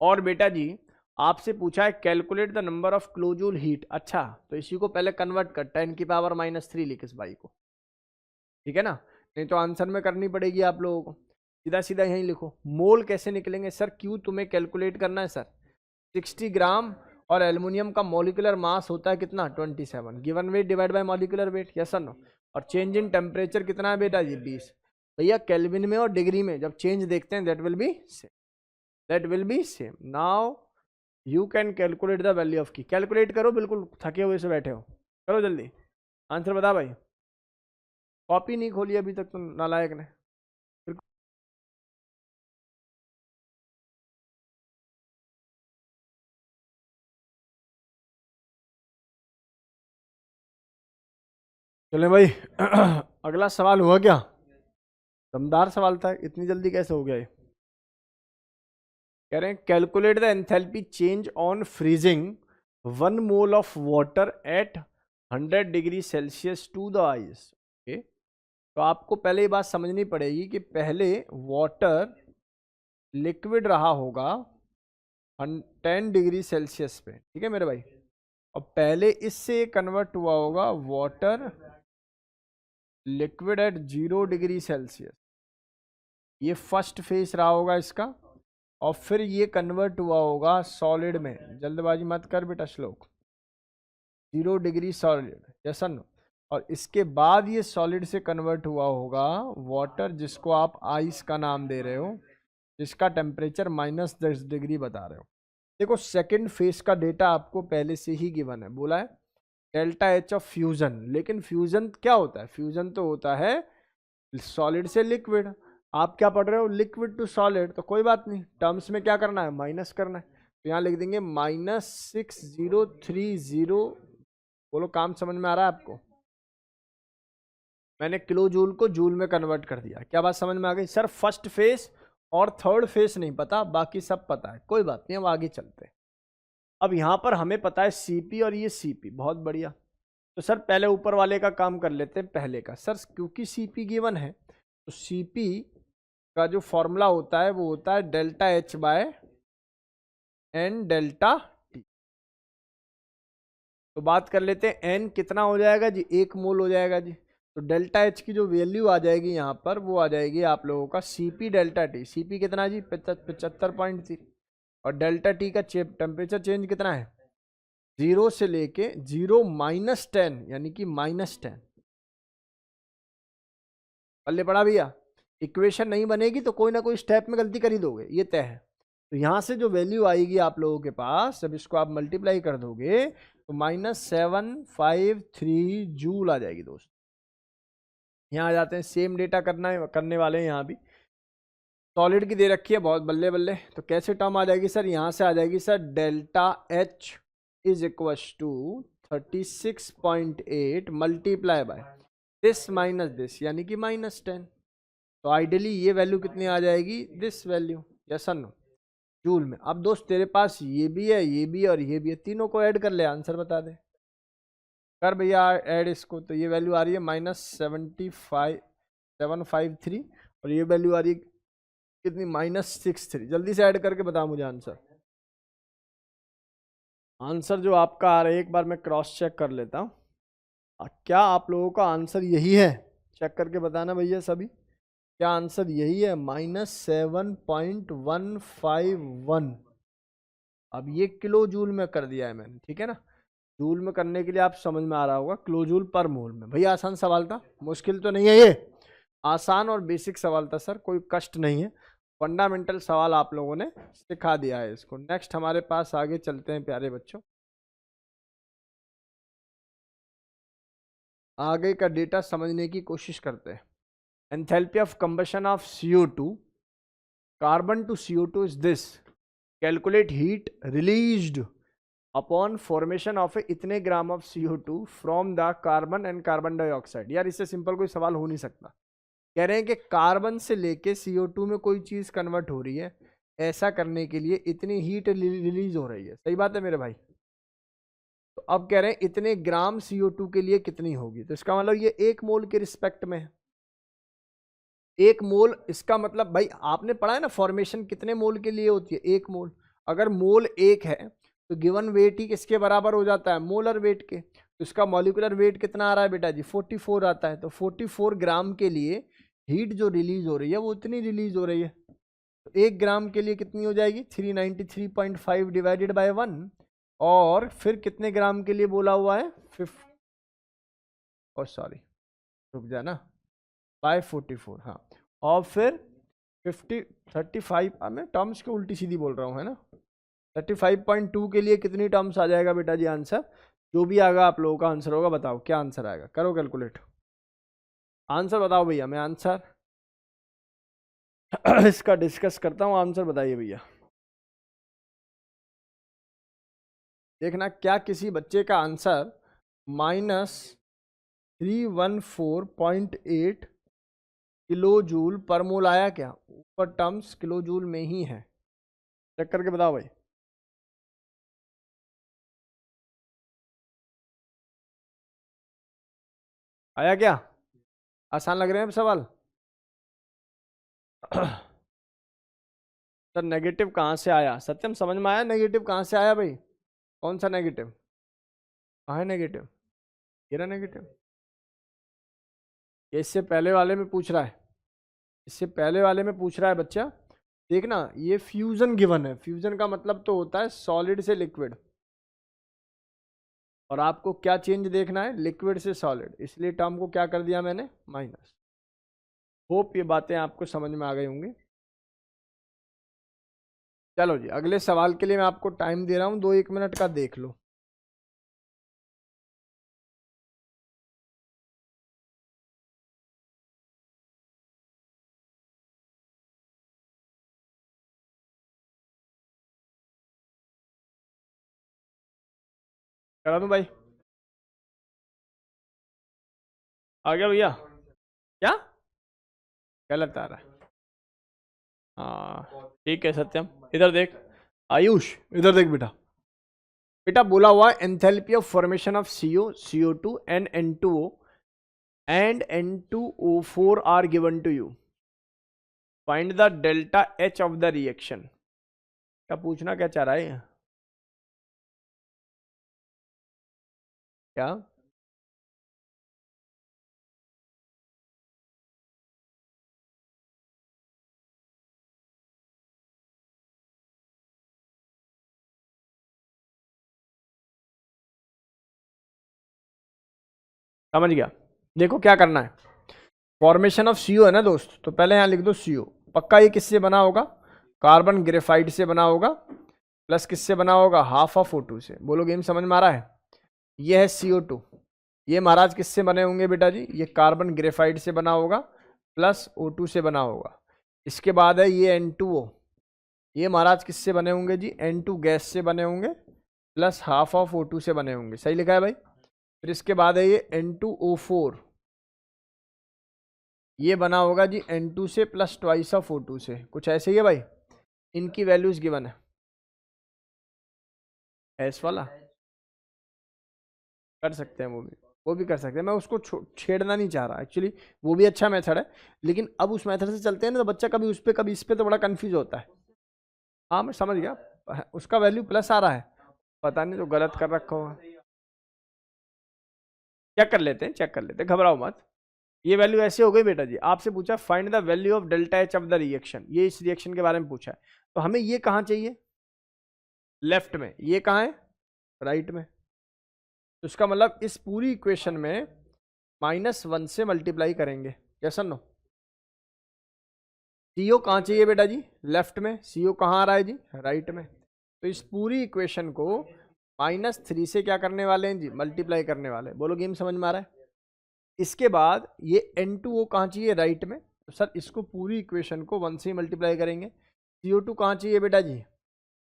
और बेटा जी आपसे पूछा है calculate the number of kilojoule heat. अच्छा, तो इसी को पहले कन्वर्ट कर, 10 की पावर -3 लिख इस बाई को, ठीक है ना? नहीं तो आंसर में करनी पड़ेगी आप लोगों को। सीधा सीधा यहीं लिखो। मोल कैसे निकलेंगे सर? क्यू तुम्हें कैलकुलेट करना है सर। 60 ग्राम, और एल्युमिनियम का मॉलिक्यूलर मास होता है कितना? 27। Given weight divide by molecular weight, yes और नो? और चेंज इन टेम्परेचर कितना है बेटा जी? 20। भैया केल्विन में और डिग्री में जब चेंज देखते हैं, that will be same, that will be same. Now you can calculate the value of की। कैलकुलेट करो, बिल्कुल थके हुए से बैठे हो, करो जल्दी। आंसर बता भाई। कॉपी नहीं खोली अभी तक, तो नालायक ने। फिर चले भाई अगला सवाल हुआ क्या? दमदार सवाल था, इतनी जल्दी कैसे हो गया ये? कह रहे हैं calculate the enthalpy change on freezing 1 mole of water at 100 degree Celsius to the ice. Okay, तो आपको पहले ये बात समझनी पड़ेगी कि पहले वाटर लिक्विड रहा होगा 10 डिग्री सेल्सियस पे, ठीक है मेरे भाई, और पहले इससे कन्वर्ट हुआ होगा water liquid at 0 degree Celsius, ये फर्स्ट फेज रहा होगा इसका, और फिर ये कन्वर्ट हुआ होगा सॉलिड में। जल्दबाजी मत कर बेटा श्लोक, 0 डिग्री सॉलिड, यस नो, और इसके बाद ये सॉलिड से कन्वर्ट हुआ होगा वाटर, जिसको आप आइस का नाम दे रहे हो, जिसका टेम्परेचर -10 डिग्री बता रहे हो। देखो सेकंड फेज का डेटा आपको पहले से ही गिवन है, बोला है डेल्टा एच ऑफ फ्यूजन, लेकिन फ्यूजन क्या होता है? फ्यूजन तो होता है सॉलिड से लिक्विड। आप क्या पढ़ रहे हो? लिक्विड टू सॉलिड, तो कोई बात नहीं, टर्म्स में क्या करना है? माइनस करना है, तो यहाँ लिख देंगे -6030। बोलो काम समझ में आ रहा है आपको? मैंने किलो जूल को जूल में कन्वर्ट कर दिया, क्या बात समझ में आ गई? सर फर्स्ट फेज और थर्ड फेज नहीं पता, बाकी सब पता है, कोई बात नहीं, अब आगे चलते हैं। अब यहाँ पर हमें पता है सीपी और ये सीपी, बहुत बढ़िया। तो सर पहले ऊपर वाले का काम कर लेते हैं, पहले का। सर क्योंकि सीपी गिवन है, तो सीपी का जो फॉर्मूला होता है वो होता है delta H by N delta T. तो बात कर लेते हैं, एन कितना हो जाएगा जी? 1 मोल हो जाएगा जी। तो डेल्टा एच की जो वैल्यू आ जाएगी यहाँ पर, वो आ जाएगी आप लोगों का सीपी डेल्टा टी। सीपी कितना जी? 75.3। और डेल्टा टी का टेम्परेचर चेंज कितना है? 0 से लेके 0 -10, यानी कि -10। पल्ले पड़ा भैया? इक्वेशन नहीं बनेगी तो कोई ना कोई स्टेप में गलती कर ही दोगे, ये तय है। तो यहाँ से जो वैल्यू आएगी आप लोगों के पास, जब इसको आप मल्टीप्लाई कर दोगे तो -753 जूल आ जाएगी दोस्त। यहाँ आ जाते हैं, सेम डेटा करने वाले हैं यहाँ भी। सॉलिड की दे रखी है, बहुत बल्ले बल्ले। तो कैसे टर्म आ जाएगी सर? यहाँ से आ जाएगी sir delta H is equal to 36.8 multiply by this minus this, यानी कि -10। तो आइडियली ये वैल्यू कितनी आ जाएगी? दिस वैल्यू, यस और नो, जूल में। अब दोस्त तेरे पास ये भी है, ये भी है और ये भी है, तीनों को ऐड कर ले, आंसर बता दे। कर भैया ऐड इसको। तो ये वैल्यू आ रही है -753, और ये वैल्यू आ रही है कितनी? -63। जल्दी से ऐड करके बता मुझे आंसर। आंसर जो आपका आ रहा है, एक बार मैं क्रॉस चेक कर लेता हूँ, क्या आप लोगों का आंसर यही है? चेक करके बताना भैया सभी, क्या आंसर यही है? -7.151। अब ये किलो जूल में कर दिया है मैंने, ठीक है ना? जूल में करने के लिए आप समझ में आ रहा होगा, किलो जूल पर मोल में। भैया आसान सवाल था, मुश्किल तो नहीं है ये, आसान और बेसिक सवाल था सर, कोई कष्ट नहीं है। फंडामेंटल सवाल आप लोगों ने सिखा दिया है इसको। नेक्स्ट हमारे पास आगे चलते हैं प्यारे बच्चों, आगे का डेटा समझने की कोशिश करते हैं। Enthalpy of combustion of CO2, carbon to CO2 is this, calculate heat released upon formation of इतने gram of CO2 from the carbon and carbon dioxide. यार इससे सिंपल कोई सवाल हो नहीं सकता। कह रहे हैं कि कार्बन से लेके CO2 में कोई चीज कन्वर्ट हो रही है, ऐसा करने के लिए इतनी हीट रिलीज हो रही है। सही बात है मेरे भाई? तो अब कह रहे हैं इतने ग्राम CO2 के लिए कितनी होगी, तो इसका मतलब ये 1 मोल के रिस्पेक्ट में है। 1 मोल, इसका मतलब भाई आपने पढ़ा है ना फॉर्मेशन कितने मोल के लिए होती है? 1 मोल। अगर मोल 1 है तो गिवन वेट ही किसके बराबर हो जाता है? मोलर वेट के। तो इसका मॉलिक्यूलर वेट कितना आ रहा है बेटा जी? 44 आता है। तो 44 ग्राम के लिए हीट जो रिलीज हो रही है वो इतनी रिलीज हो रही है। तो 1 ग्राम के लिए कितनी हो जाएगी? 393.5 डिवाइडेड बाय 1। और फिर कितने ग्राम के लिए बोला हुआ है? सॉरी रुक जा ना, बाय 44, हाँ। और फिर 35, मैं टर्म्स की उल्टी सीधी बोल रहा हूँ, है ना? 35.2 के लिए कितनी टर्म्स आ जाएगा बेटा जी आंसर? जो भी आएगा आप लोगों का आंसर होगा, बताओ क्या आंसर आएगा, करो कैलकुलेट, आंसर बताओ भैया। मैं आंसर इसका डिस्कस करता हूँ, आंसर बताइए भैया। देखना क्या किसी बच्चे का आंसर -314.8 किलो जूल पर मोल आया क्या? ऊपर टर्म्स किलो जूल में ही है, चेक करके बताओ भाई। आया क्या? आसान लग रहे हैं सवाल? सर नेगेटिव कहाँ से आया? सत्यम समझ में आया नेगेटिव कहाँ से आया भाई? कौन सा नेगेटिव? कहाँ है नेगेटिव? ये रहा नेगेटिव। ये इससे पहले वाले में पूछ रहा है, इससे पहले वाले में पूछ रहा है बच्चा। देखना ये फ्यूजन गिवन है, फ्यूजन का मतलब तो होता है सॉलिड से लिक्विड, और आपको क्या चेंज देखना है? लिक्विड से सॉलिड, इसलिए टर्म को क्या कर दिया मैंने? माइनस। होप ये बातें आपको समझ में आ गई होंगी। चलो जी अगले सवाल के लिए मैं आपको टाइम दे रहा हूं, 2-1 मिनट का देख लो। करा दूं भाई? आ गया भैया? क्या गलत आ रहा है? हाँ ठीक है सत्यम, इधर देख। आयुष इधर देख बेटा। बेटा बोला हुआ enthalpy of formation of CO, CO2 and N2O and N2O4 are given to you. Find the delta H of the reaction. क्या पूछना क्या चाह रहा है? क्या समझ गया? देखो क्या करना है, फॉर्मेशन ऑफ CO है ना दोस्त, तो पहले यहाँ लिख दो CO। पक्का ये किससे बना होगा? कार्बन ग्रेफाइट से बना होगा, प्लस किससे बना होगा? हाफ ऑफ O2 से। बोलो गेम समझ में आ रहा है? ये है CO2, ये महाराज किससे बने होंगे बेटा जी? ये कार्बन ग्रेफाइट से बना होगा, प्लस O2 से बना होगा। इसके बाद है ये N2O, ये महाराज किससे बने होंगे जी? N2 गैस से बने होंगे, प्लस हाफ ऑफ O2 से बने होंगे। सही लिखा है भाई? फिर इसके बाद है ये N2O4, ये बना होगा जी N2 से प्लस ट्वाइस ऑफ O2 से। कुछ ऐसे ही है भाई, इनकी वैल्यूज गिवन है। एस वाला कर सकते हैं, वो भी कर सकते हैं। मैं उसको छेड़ना नहीं चाह रहा एक्चुअली, वो भी अच्छा मेथड है, लेकिन अब उस मेथड से चलते हैं ना तो बच्चा कभी उस पर कभी इस पर तो बड़ा कंफ्यूज होता है। हाँ मैं समझ गया, उसका वैल्यू प्लस आ रहा है, पता नहीं तो गलत कर रखा होगा। चेक कर लेते हैं, चेक कर लेते हैं, घबराओ मत। ये वैल्यू ऐसे हो गई बेटा जी, आपसे पूछा find the value of delta H of the reaction, ये इस रिएक्शन के बारे में पूछा है, तो हमें ये कहाँ चाहिए? लेफ्ट में। ये कहाँ है? राइट में। तो इसका मतलब इस पूरी इक्वेशन में -1 से मल्टीप्लाई करेंगे, यस और नो? CO कहाँ चाहिए बेटा जी? लेफ्ट में। CO कहाँ आ रहा है जी? राइट में। तो इस पूरी इक्वेशन को -3 से क्या करने वाले हैं जी? मल्टीप्लाई करने वाले हैं। बोलो गेम समझ में आ रहा है? इसके बाद ये N2O कहाँ चाहिए? राइट में। तो सर इसको पूरी इक्वेशन को 1 से ही मल्टीप्लाई करेंगे। CO2 कहाँ चाहिए बेटा जी?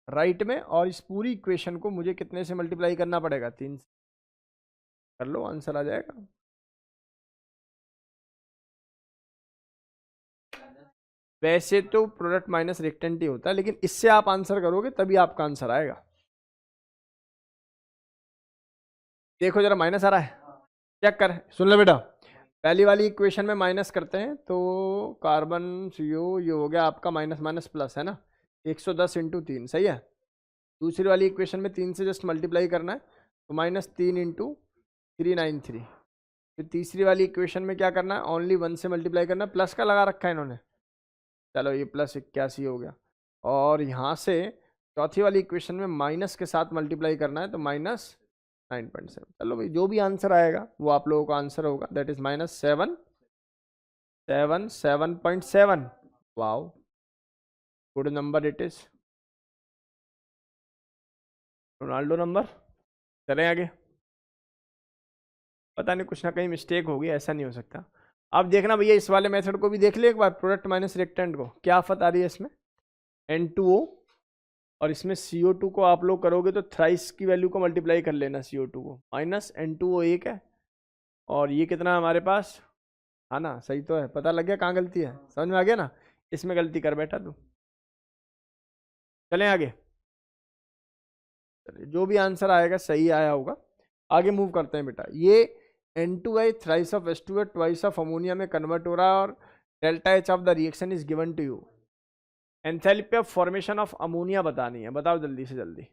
राइट में। और इस पूरी इक्वेशन को मुझे कितने से मल्टीप्लाई करना पड़ेगा? 3 से। कर लो, आंसर आ जाएगा। वैसे तो प्रोडक्ट माइनस रिएक्टेंट ही होता है, लेकिन इससे आप आंसर करोगे तभी आपका आंसर आएगा। देखो जरा माइनस आ रहा है, चेक कर, सुन लो बेटा। पहली वाली इक्वेशन में माइनस करते हैं तो कार्बन CO ये हो गया आपका माइनस माइनस प्लस है ना, 110 इंटू 3 सही है। दूसरी वाली इक्वेशन में 3 से जस्ट मल्टीप्लाई करना है, तो -3 इंटू 393। फिर तीसरी वाली इक्वेशन में क्या करना है? ओनली 1 से मल्टीप्लाई करना है, प्लस का लगा रखा है इन्होंने, चलो ये +81 हो गया। और यहाँ से चौथी वाली इक्वेशन में माइनस के साथ मल्टीप्लाई करना है, तो -9.7। चलो भाई जो भी आंसर आएगा वो आप लोगों का आंसर होगा, that is -7.7। Wow, good number it is, Ronaldo number. चलें आगे। पता नहीं कुछ ना कहीं मिस्टेक होगी, ऐसा नहीं हो सकता। अब देखना भैया इस वाले मेथड को भी देख ले एक बार, प्रोडक्ट माइनस रिएक्टेंट को क्या आफत आ रही है इसमें? N2O और इसमें CO2 को आप लोग करोगे तो थ्राइस की वैल्यू को मल्टीप्लाई कर लेना, CO2 को -N2O 1 है, और ये कितना है हमारे पास? हाँ ना, सही तो है, पता लग गया कहाँ गलती है, समझ में आ गया ना? इसमें गलती कर बैठा तू। चलें आगे, जो भी आंसर आएगा सही आया होगा। आगे मूव करते हैं बेटा। ये N2I thrice of H2O twice of ammonia में कन्वर्ट हो रहा है, और delta H of the reaction is given to you. Enthalpy of formation of ammonia बतानी है, बताओ जल्दी से जल्दी।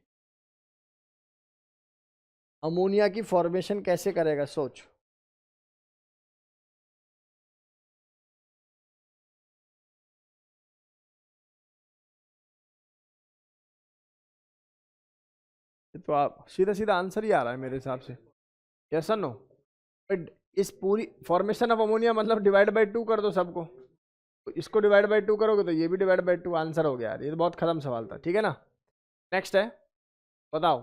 अमोनिया की फॉर्मेशन कैसे करेगा, सोच। ये तो आप सीधा सीधा आंसर ही आ रहा है मेरे हिसाब से, यस और नो। इस पूरी फॉर्मेशन ऑफ अमोनिया मतलब डिवाइड बाई 2 कर दो सबको, तो इसको डिवाइड बाई 2 करोगे तो ये भी डिवाइड बाई 2, आंसर हो गया यार। ये तो बहुत खत्म सवाल था, ठीक है ना। नेक्स्ट है, बताओ।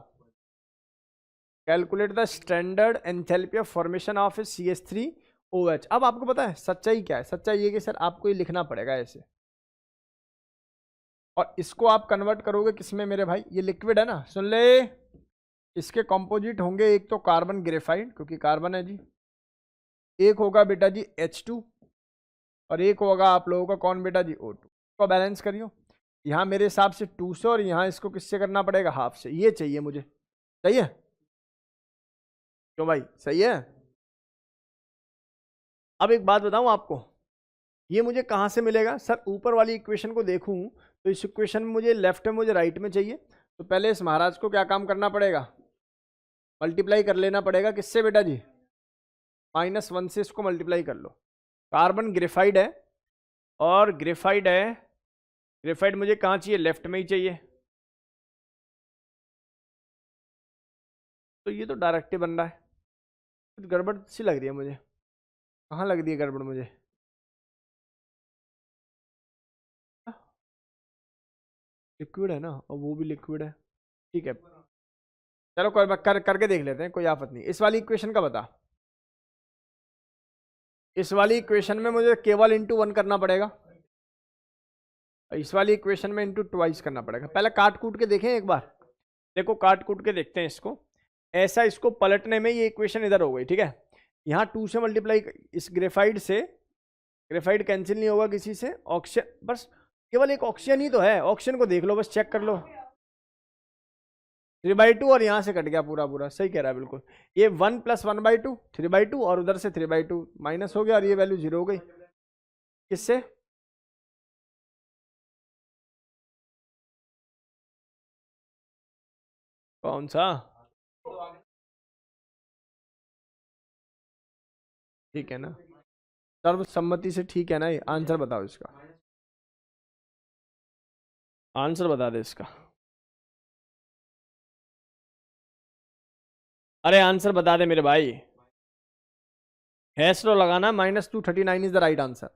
Calculate the standard enthalpy of formation of CH3OH। अब आपको पता है सच्चाई क्या है, सच्चाई ये कि सर आपको ये लिखना पड़ेगा ऐसे, और इसको आप कन्वर्ट करोगे किसमें मेरे भाई, ये लिक्विड है ना, सुन ले। इसके कंपोजिट होंगे एक तो कार्बन ग्रेफाइट, क्योंकि कार्बन है जी, एक होगा बेटा जी H2, और एक होगा आप लोगों का कौन बेटा जी, O2। को बैलेंस करियो, यहाँ मेरे हिसाब से 2 से, और यहाँ इसको किससे करना पड़ेगा, हाफ से। ये चाहिए मुझे, सही है क्यों भाई, सही है। अब एक बात बताऊं आपको, ये मुझे कहाँ से मिलेगा सर, ऊपर वाली इक्वेशन को देखूं तो इस इक्वेशन में मुझे लेफ्ट में, मुझे राइट में चाहिए, तो पहले इस महाराज को क्या काम करना पड़ेगा, मल्टीप्लाई कर लेना पड़ेगा, किससे बेटा जी, -1 से इसको मल्टीप्लाई कर लो। कार्बन ग्रेफाइड है, और ग्रेफाइड है, ग्रेफाइड मुझे कहाँ चाहिए, लेफ्ट में ही चाहिए, तो ये तो डायरेक्ट ही बन रहा है। कुछ गड़बड़ सी लग रही है मुझे, कहाँ लग रही है गड़बड़ मुझे, लिक्विड है ना, और वो भी लिक्विड है, ठीक है। चलो कोई बात, करके देख लेते हैं, कोई आफत नहीं। इस वाली इक्वेशन का बता, इस वाली इक्वेशन में मुझे केवल इंटू 1 करना पड़ेगा, इस वाली इक्वेशन में इंटू ट्वाइस करना पड़ेगा। पहले काट कूट के देखें एक बार, देखो काट कूट के देखते हैं इसको। ऐसा इसको पलटने में ये इक्वेशन इधर हो गई, ठीक है। यहाँ 2 से मल्टीप्लाई, इस ग्रेफाइड से, ग्रेफाइड कैंसिल नहीं होगा किसी से, ऑक्सीजन बस, केवल एक ऑक्सीजन ही तो है, ऑक्सीजन को देख लो बस, चेक कर लो, 3/2, और यहाँ से कट गया पूरा पूरा, सही कह रहा है बिल्कुल। ये 1 + 1/2, 3/2, और उधर से 3/2 माइनस हो गया, और ये वैल्यू 0 हो गई, किससे, कौन सा, ठीक है ना, सर्वसम्मति से, ठीक है ना। ये आंसर बताओ इसका, आंसर बता दे इसका, अरे आंसर बता दे मेरे भाई, हैश रो लगाना, -239 is the right answer,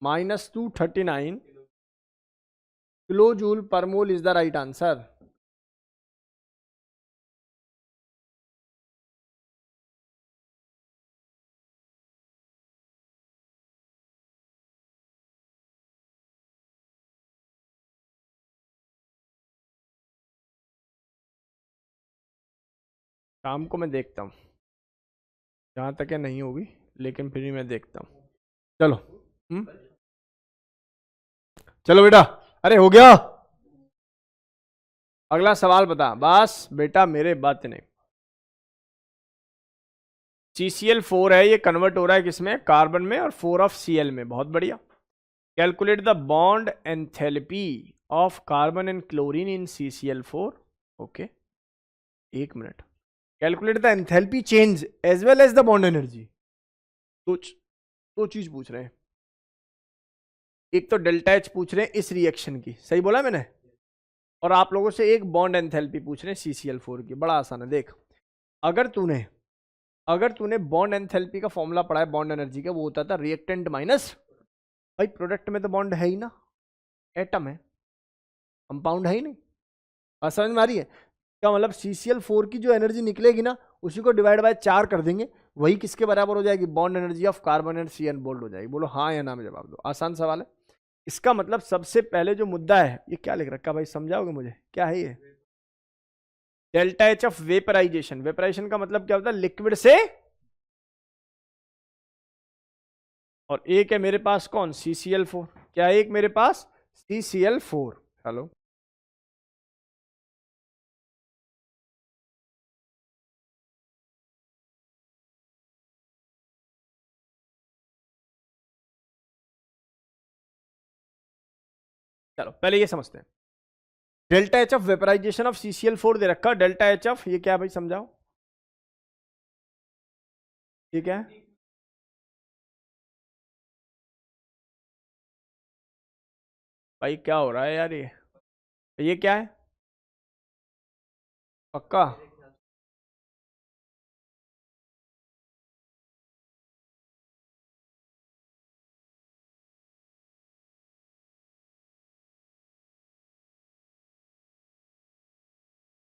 -239 kilo joule पर mole is the right answer. शाम को मैं देखता हूँ, जहाँ तक है नहीं होगी, लेकिन फिर भी मैं देखता हूँ। चलो, चलो बेटा, अरे हो गया, अगला सवाल बता, बस बेटा मेरे बात नहीं। CCl4 है, ये कन्वर्ट हो रहा है किसमें, कार्बन में, और 4 ऑफ Cl में, बहुत बढ़िया। Calculate the bond enthalpy of carbon and chlorine in CCl4। Okay, एक minute, calculate the enthalpy change as well as the bond energy. कुछ दो चीज पूछ रहे हैं, एक तो डेल्टा एच पूछ रहे हैं इस रिएक्शन की, सही बोला मैंने, और आप लोगों से एक बॉन्ड एंथैल्पी पूछ रहे हैं CCl4 की। बड़ा आसान है, देख, अगर तूने अगर तूने बॉन्ड एंथैल्पी का फॉर्मूला पढ़ा है बॉन्ड एनर्जी का, वो होता था रिएक्टेंट माइनस, भाई प्रोडक्ट में तो बॉन्ड है ही ना, एटम है, कंपाउंड है ही नहीं। बात समझ में आ रही है, क्या मतलब CCl4 की जो एनर्जी निकलेगी ना, उसी को डिवाइड बाय 4 कर देंगे, वही किसके बराबर हो जाएगी, bond energy of carbon and CN bond हो जाएगी। बोलो हाँ या ना में जवाब दो, आसान सवाल है। इसका मतलब सबसे पहले जो मुद्दा है, ये क्या लिख रखा भाई, समझाओगे मुझे क्या है ये, delta H of vaporisation. Vaporisation का मतलब क्या होता है, लिक्विड से, और एक है मेरे पास कौन, CCl4, क्या है एक मेरे पास, CCl4। हेलो, चलो पहले ये समझते हैं। Delta H of vaporisation of CCl4 दे रखा। डेल्टा एच ऑफ ये क्या है भाई, समझाओ ये क्या है? भाई क्या हो रहा है यार, ये क्या है? पक्का?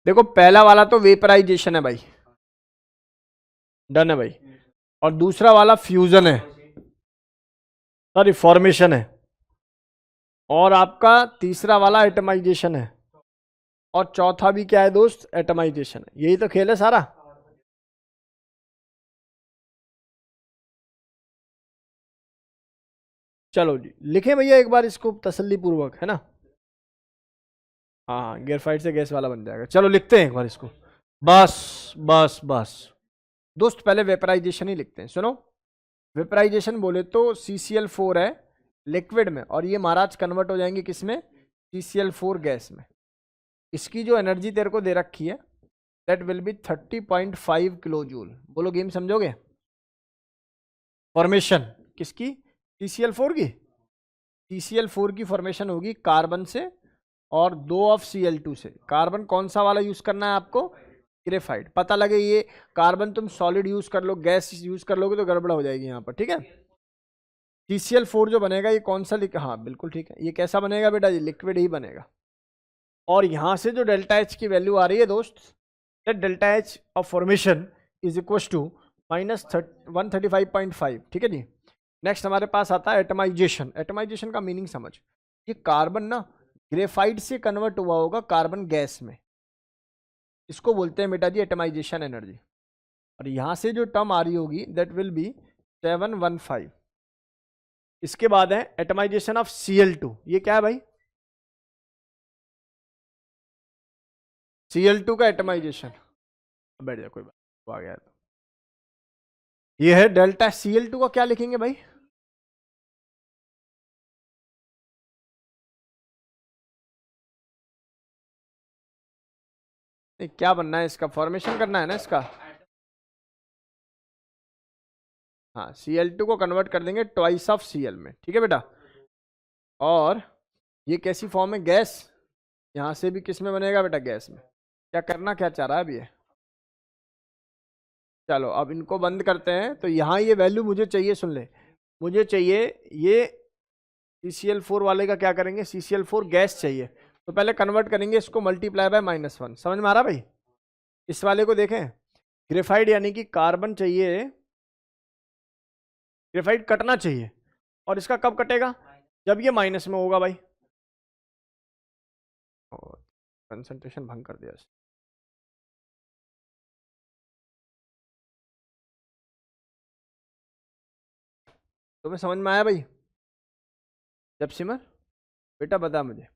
देखो पहला वाला तो वेपराइजेशन है भाई, डन है भाई। और दूसरा वाला फ्यूजन है, सॉरी फॉर्मेशन है। और आपका तीसरा वाला एटमाइजेशन है। और चौथा भी क्या है दोस्त, एटमाइजेशन है। यही तो खेल है सारा। चलो जी लिखें भैया एक बार इसको तसल्ली पूर्वक, है ना। हाँ ग्रेफाइट से गैस वाला बन जाएगा। चलो लिखते हैं एक बार इसको। बस बस बस दोस्त पहले वेपराइजेशन ही लिखते हैं, सुनो। वेपराइजेशन बोले तो CCl4 है लिक्विड में, और ये महाराज कन्वर्ट हो जाएंगे किसमें, CCl4 गैस में। इसकी जो एनर्जी तेरे को दे रखी है that will be 30.5 kilo joule. बोलो गेम समझोगे? फॉर्मेशन किसकी, CCl4 की। CCl4 की फॉर्मेशन होगी कार्बन से और 2 ऑफ Cl2 से। कार्बन कौन सा वाला यूज करना है आपको, ग्रेफाइट। पता लगे ये कार्बन तुम सॉलिड यूज कर लो, गैस यूज कर लोगे तो गड़बड़ हो जाएगी यहाँ पर, ठीक है। CCl4 जो बनेगा ये कौन सा हाँ बिल्कुल ठीक है। ये कैसा बनेगा बेटा, ये लिक्विड ही बनेगा। और यहां से जो डेल्टा एच की वैल्यू आ रही है दोस्त, that delta H of formation is equal to -135.5, ठीक है जी। नेक्स्ट हमारे पास आता है एटमाइजेशन। एटमाइजेशन का मीनिंग समझ, ये कार्बन ना ग्रेफाइट से कन्वर्ट हुआ होगा कार्बन गैस में, इसको बोलते हैं बेटा जी एटमाइजेशन एनर्जी। और यहां से जो टर्म आ रही होगी दैट विल बी 715। इसके बाद है एटमाइजेशन ऑफ Cl2। ये क्या है भाई, Cl2 का एटमाइजेशन। बैठ जा कोई बात, वो आ गया तो ये है डेल्टा। Cl2 का क्या लिखेंगे भाई, क्या बनना है इसका, फॉर्मेशन करना है ना इसका। हाँ Cl2 को कन्वर्ट कर देंगे ट्वाइस ऑफ Cl में, ठीक है बेटा। और ये कैसी फॉर्म है, गैस। यहां से भी किस में बनेगा बेटा, गैस में। क्या करना क्या चाह रहा है अभी ये। चलो अब इनको बंद करते हैं। तो यहाँ ये वैल्यू मुझे चाहिए, सुन ले, मुझे चाहिए ये CCl4 वाले का क्या करेंगे, CCl4 गैस चाहिए। तो पहले कन्वर्ट करेंगे इसको मल्टीप्लाई बाय -1। समझ में आ रहा भाई। इस वाले को देखें, ग्रेफाइड यानी कि कार्बन चाहिए, ग्रेफाइड कटना चाहिए। और इसका कब कटेगा, जब ये माइनस में होगा भाई। और कंसंट्रेशन भंग कर दिया। तुम्हें समझ में आया भाई जब सिमर, बेटा बता मुझे,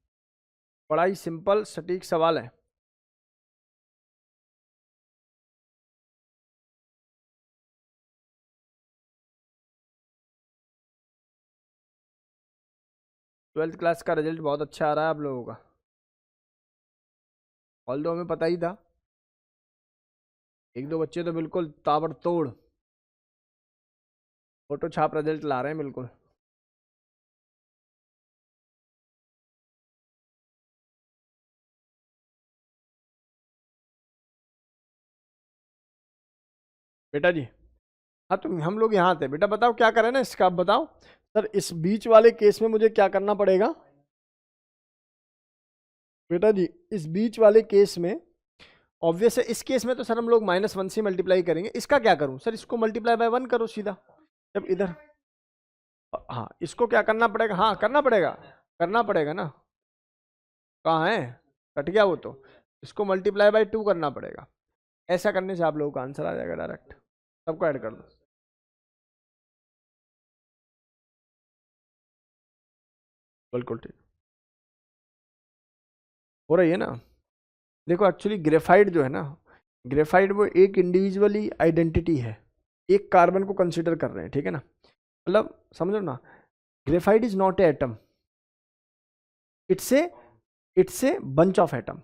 बड़ा ही सिंपल सटीक सवाल है। ट्वेल्थ क्लास का रिजल्ट बहुत अच्छा आ रहा है आप लोगों का, ऑल दो हमें पता ही था। एक दो बच्चे तो बिल्कुल ताबड़तोड़ फोटो छाप रिजल्ट ला रहे हैं बिल्कुल। बेटा जी हाँ, तुम हम लोग यहाँ थे बेटा, बताओ क्या करें ना इसका, आप बताओ। सर इस बीच वाले केस में मुझे क्या करना पड़ेगा बेटा जी, इस बीच वाले केस में ऑब्वियस है, इस केस में तो सर हम लोग -1 से मल्टीप्लाई करेंगे। इसका क्या करूं सर, इसको मल्टीप्लाई बाय 1 करो सीधा। जब इधर हाँ इसको क्या करना पड़ेगा, हाँ करना पड़ेगा ना। कहाँ है, कट गया वो तो। इसको मल्टीप्लाई बाय 2 करना पड़ेगा। ऐसा करने से आप लोगों का आंसर आ जाएगा डायरेक्ट। सबको ऐड कर दो। बिल्कुल ठीक हो रही है ना। देखो एक्चुअली ग्रेफाइट जो है ना, ग्रेफाइट वो एक इंडिविजुअली आइडेंटिटी है, एक कार्बन को कंसिडर कर रहे हैं, ठीक है ना। मतलब समझो ना, graphite is not a atom, it's a bunch of atom.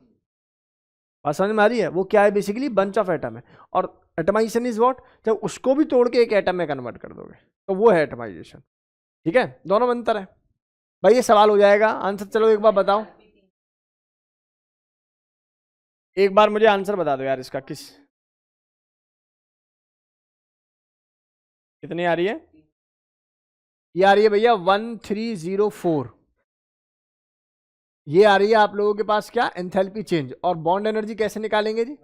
बात समझ में आ रही है? वो क्या है? बेसिकली बंच ऑफ एटम है। और एटमाइजेशन इज व्हाट? जब उसको भी तोड़ के एक एटम में कन्वर्ट कर दोगे तो वो है एटमाइजेशन। ठीक है, दोनों में अंतर है भाई। ये सवाल हो जाएगा आंसर। चलो एक बार बताओ, एक बार मुझे आंसर बता दो यार इसका। कितनी आ रही है? ये आ रही है भैया 1304। ये आ रही है आप लोगों के पास क्या? Enthalpy change. और बॉन्ड एनर्जी कैसे निकालेंगे जी?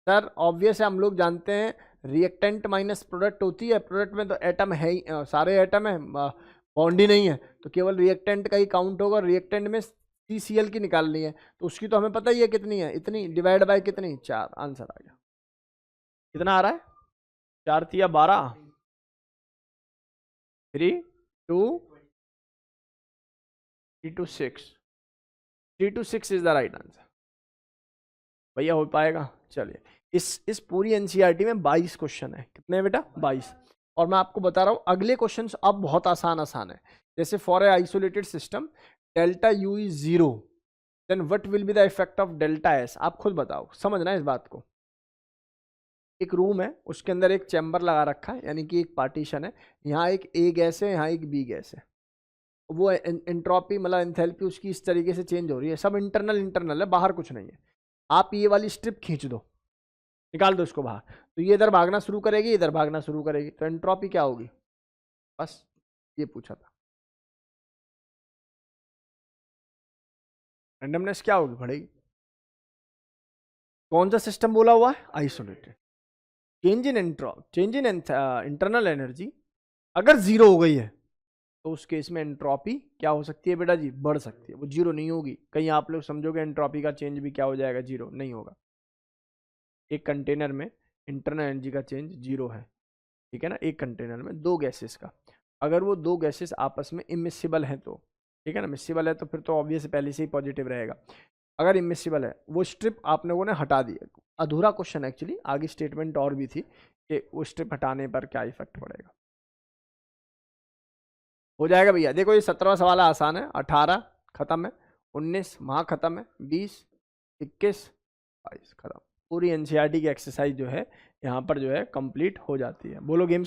सर ऑब्वियस है, हम लोग जानते हैं रिएक्टेंट माइनस प्रोडक्ट होती है। प्रोडक्ट में तो एटम है ही, सारे एटम है, बॉन्ड ही नहीं है, तो केवल रिएक्टेंट का ही काउंट होगा। रिएक्टेंट में CCl की निकालनी है तो उसकी तो हमें पता ही है कितनी है, इतनी डिवाइड बाय कितनी, 4। आंसर आ गया। कितना आ रहा है? 4 तिया 12, 3 2 3 to 6, 3 to 6 is the right answer. भैया हो पाएगा? चलिए, इस पूरी एनसीईआरटी में 22 क्वेश्चन है। कितने बेटा? 22। और मैं आपको बता रहा हूँ अगले क्वेश्चंस अब बहुत आसान आसान है। जैसे for a isolated system delta U is 0, then what will be the effect of delta S? आप खुद बताओ, समझना इस बात को। एक रूम है, उसके अंदर एक चैम्बर लगा रखा है, यानी कि एक पार्टीशन है। यहाँ एक ए गैस है, यहाँ एक बी गैस है। वो एंट्रोपी मतलब एंथैल्पी उसकी इस तरीके से चेंज हो रही है। सब इंटरनल इंटरनल है, बाहर कुछ नहीं है। आप ये वाली स्ट्रिप खींच दो, निकाल दो इसको बाहर, तो ये इधर भागना शुरू करेगी, इधर भागना शुरू करेगी, तो एंट्रोपी क्या होगी? बस ये पूछा था। रैंडमनेस क्या होगी? बढ़ेगी। कौन सा सिस्टम बोला हुआ है? Isolated. Change in internal energy अगर 0 हो गई है तो उस केस में एंट्रोपी क्या हो सकती है बेटा जी? बढ़ सकती है। वो 0 नहीं होगी। कहीं आप लोग समझोगे एंट्रोपी का चेंज भी क्या हो जाएगा? 0 नहीं होगा। एक कंटेनर में इंटरनल एनर्जी का चेंज 0 है, ठीक है ना? एक कंटेनर में 2 गैसेस का, अगर वो 2 गैसेस आपस में इमिसिबल हैं तो, ठीक है ना? मिसिबल है तो फिर तो ऑब्वियस पहले से ही पॉजिटिव रहेगा। अगर इमिसिबल है, वो स्ट्रिप आप लोगों ने हटा दी है। अधूरा क्वेश्चन एक्चुअली, आगे स्टेटमेंट और भी थी कि वो स्ट्रिप हटाने पर क्या इफेक्ट पड़ेगा। हो जाएगा भैया। देखो ये 17वां सवाल आसान है। 18 खत्म है, 19 वहाँ खत्म है, 20 21 22 खत्म। पूरी एनसीईआरटी की एक्सरसाइज जो है यहाँ पर जो है कंप्लीट हो जाती है। बोलो गेम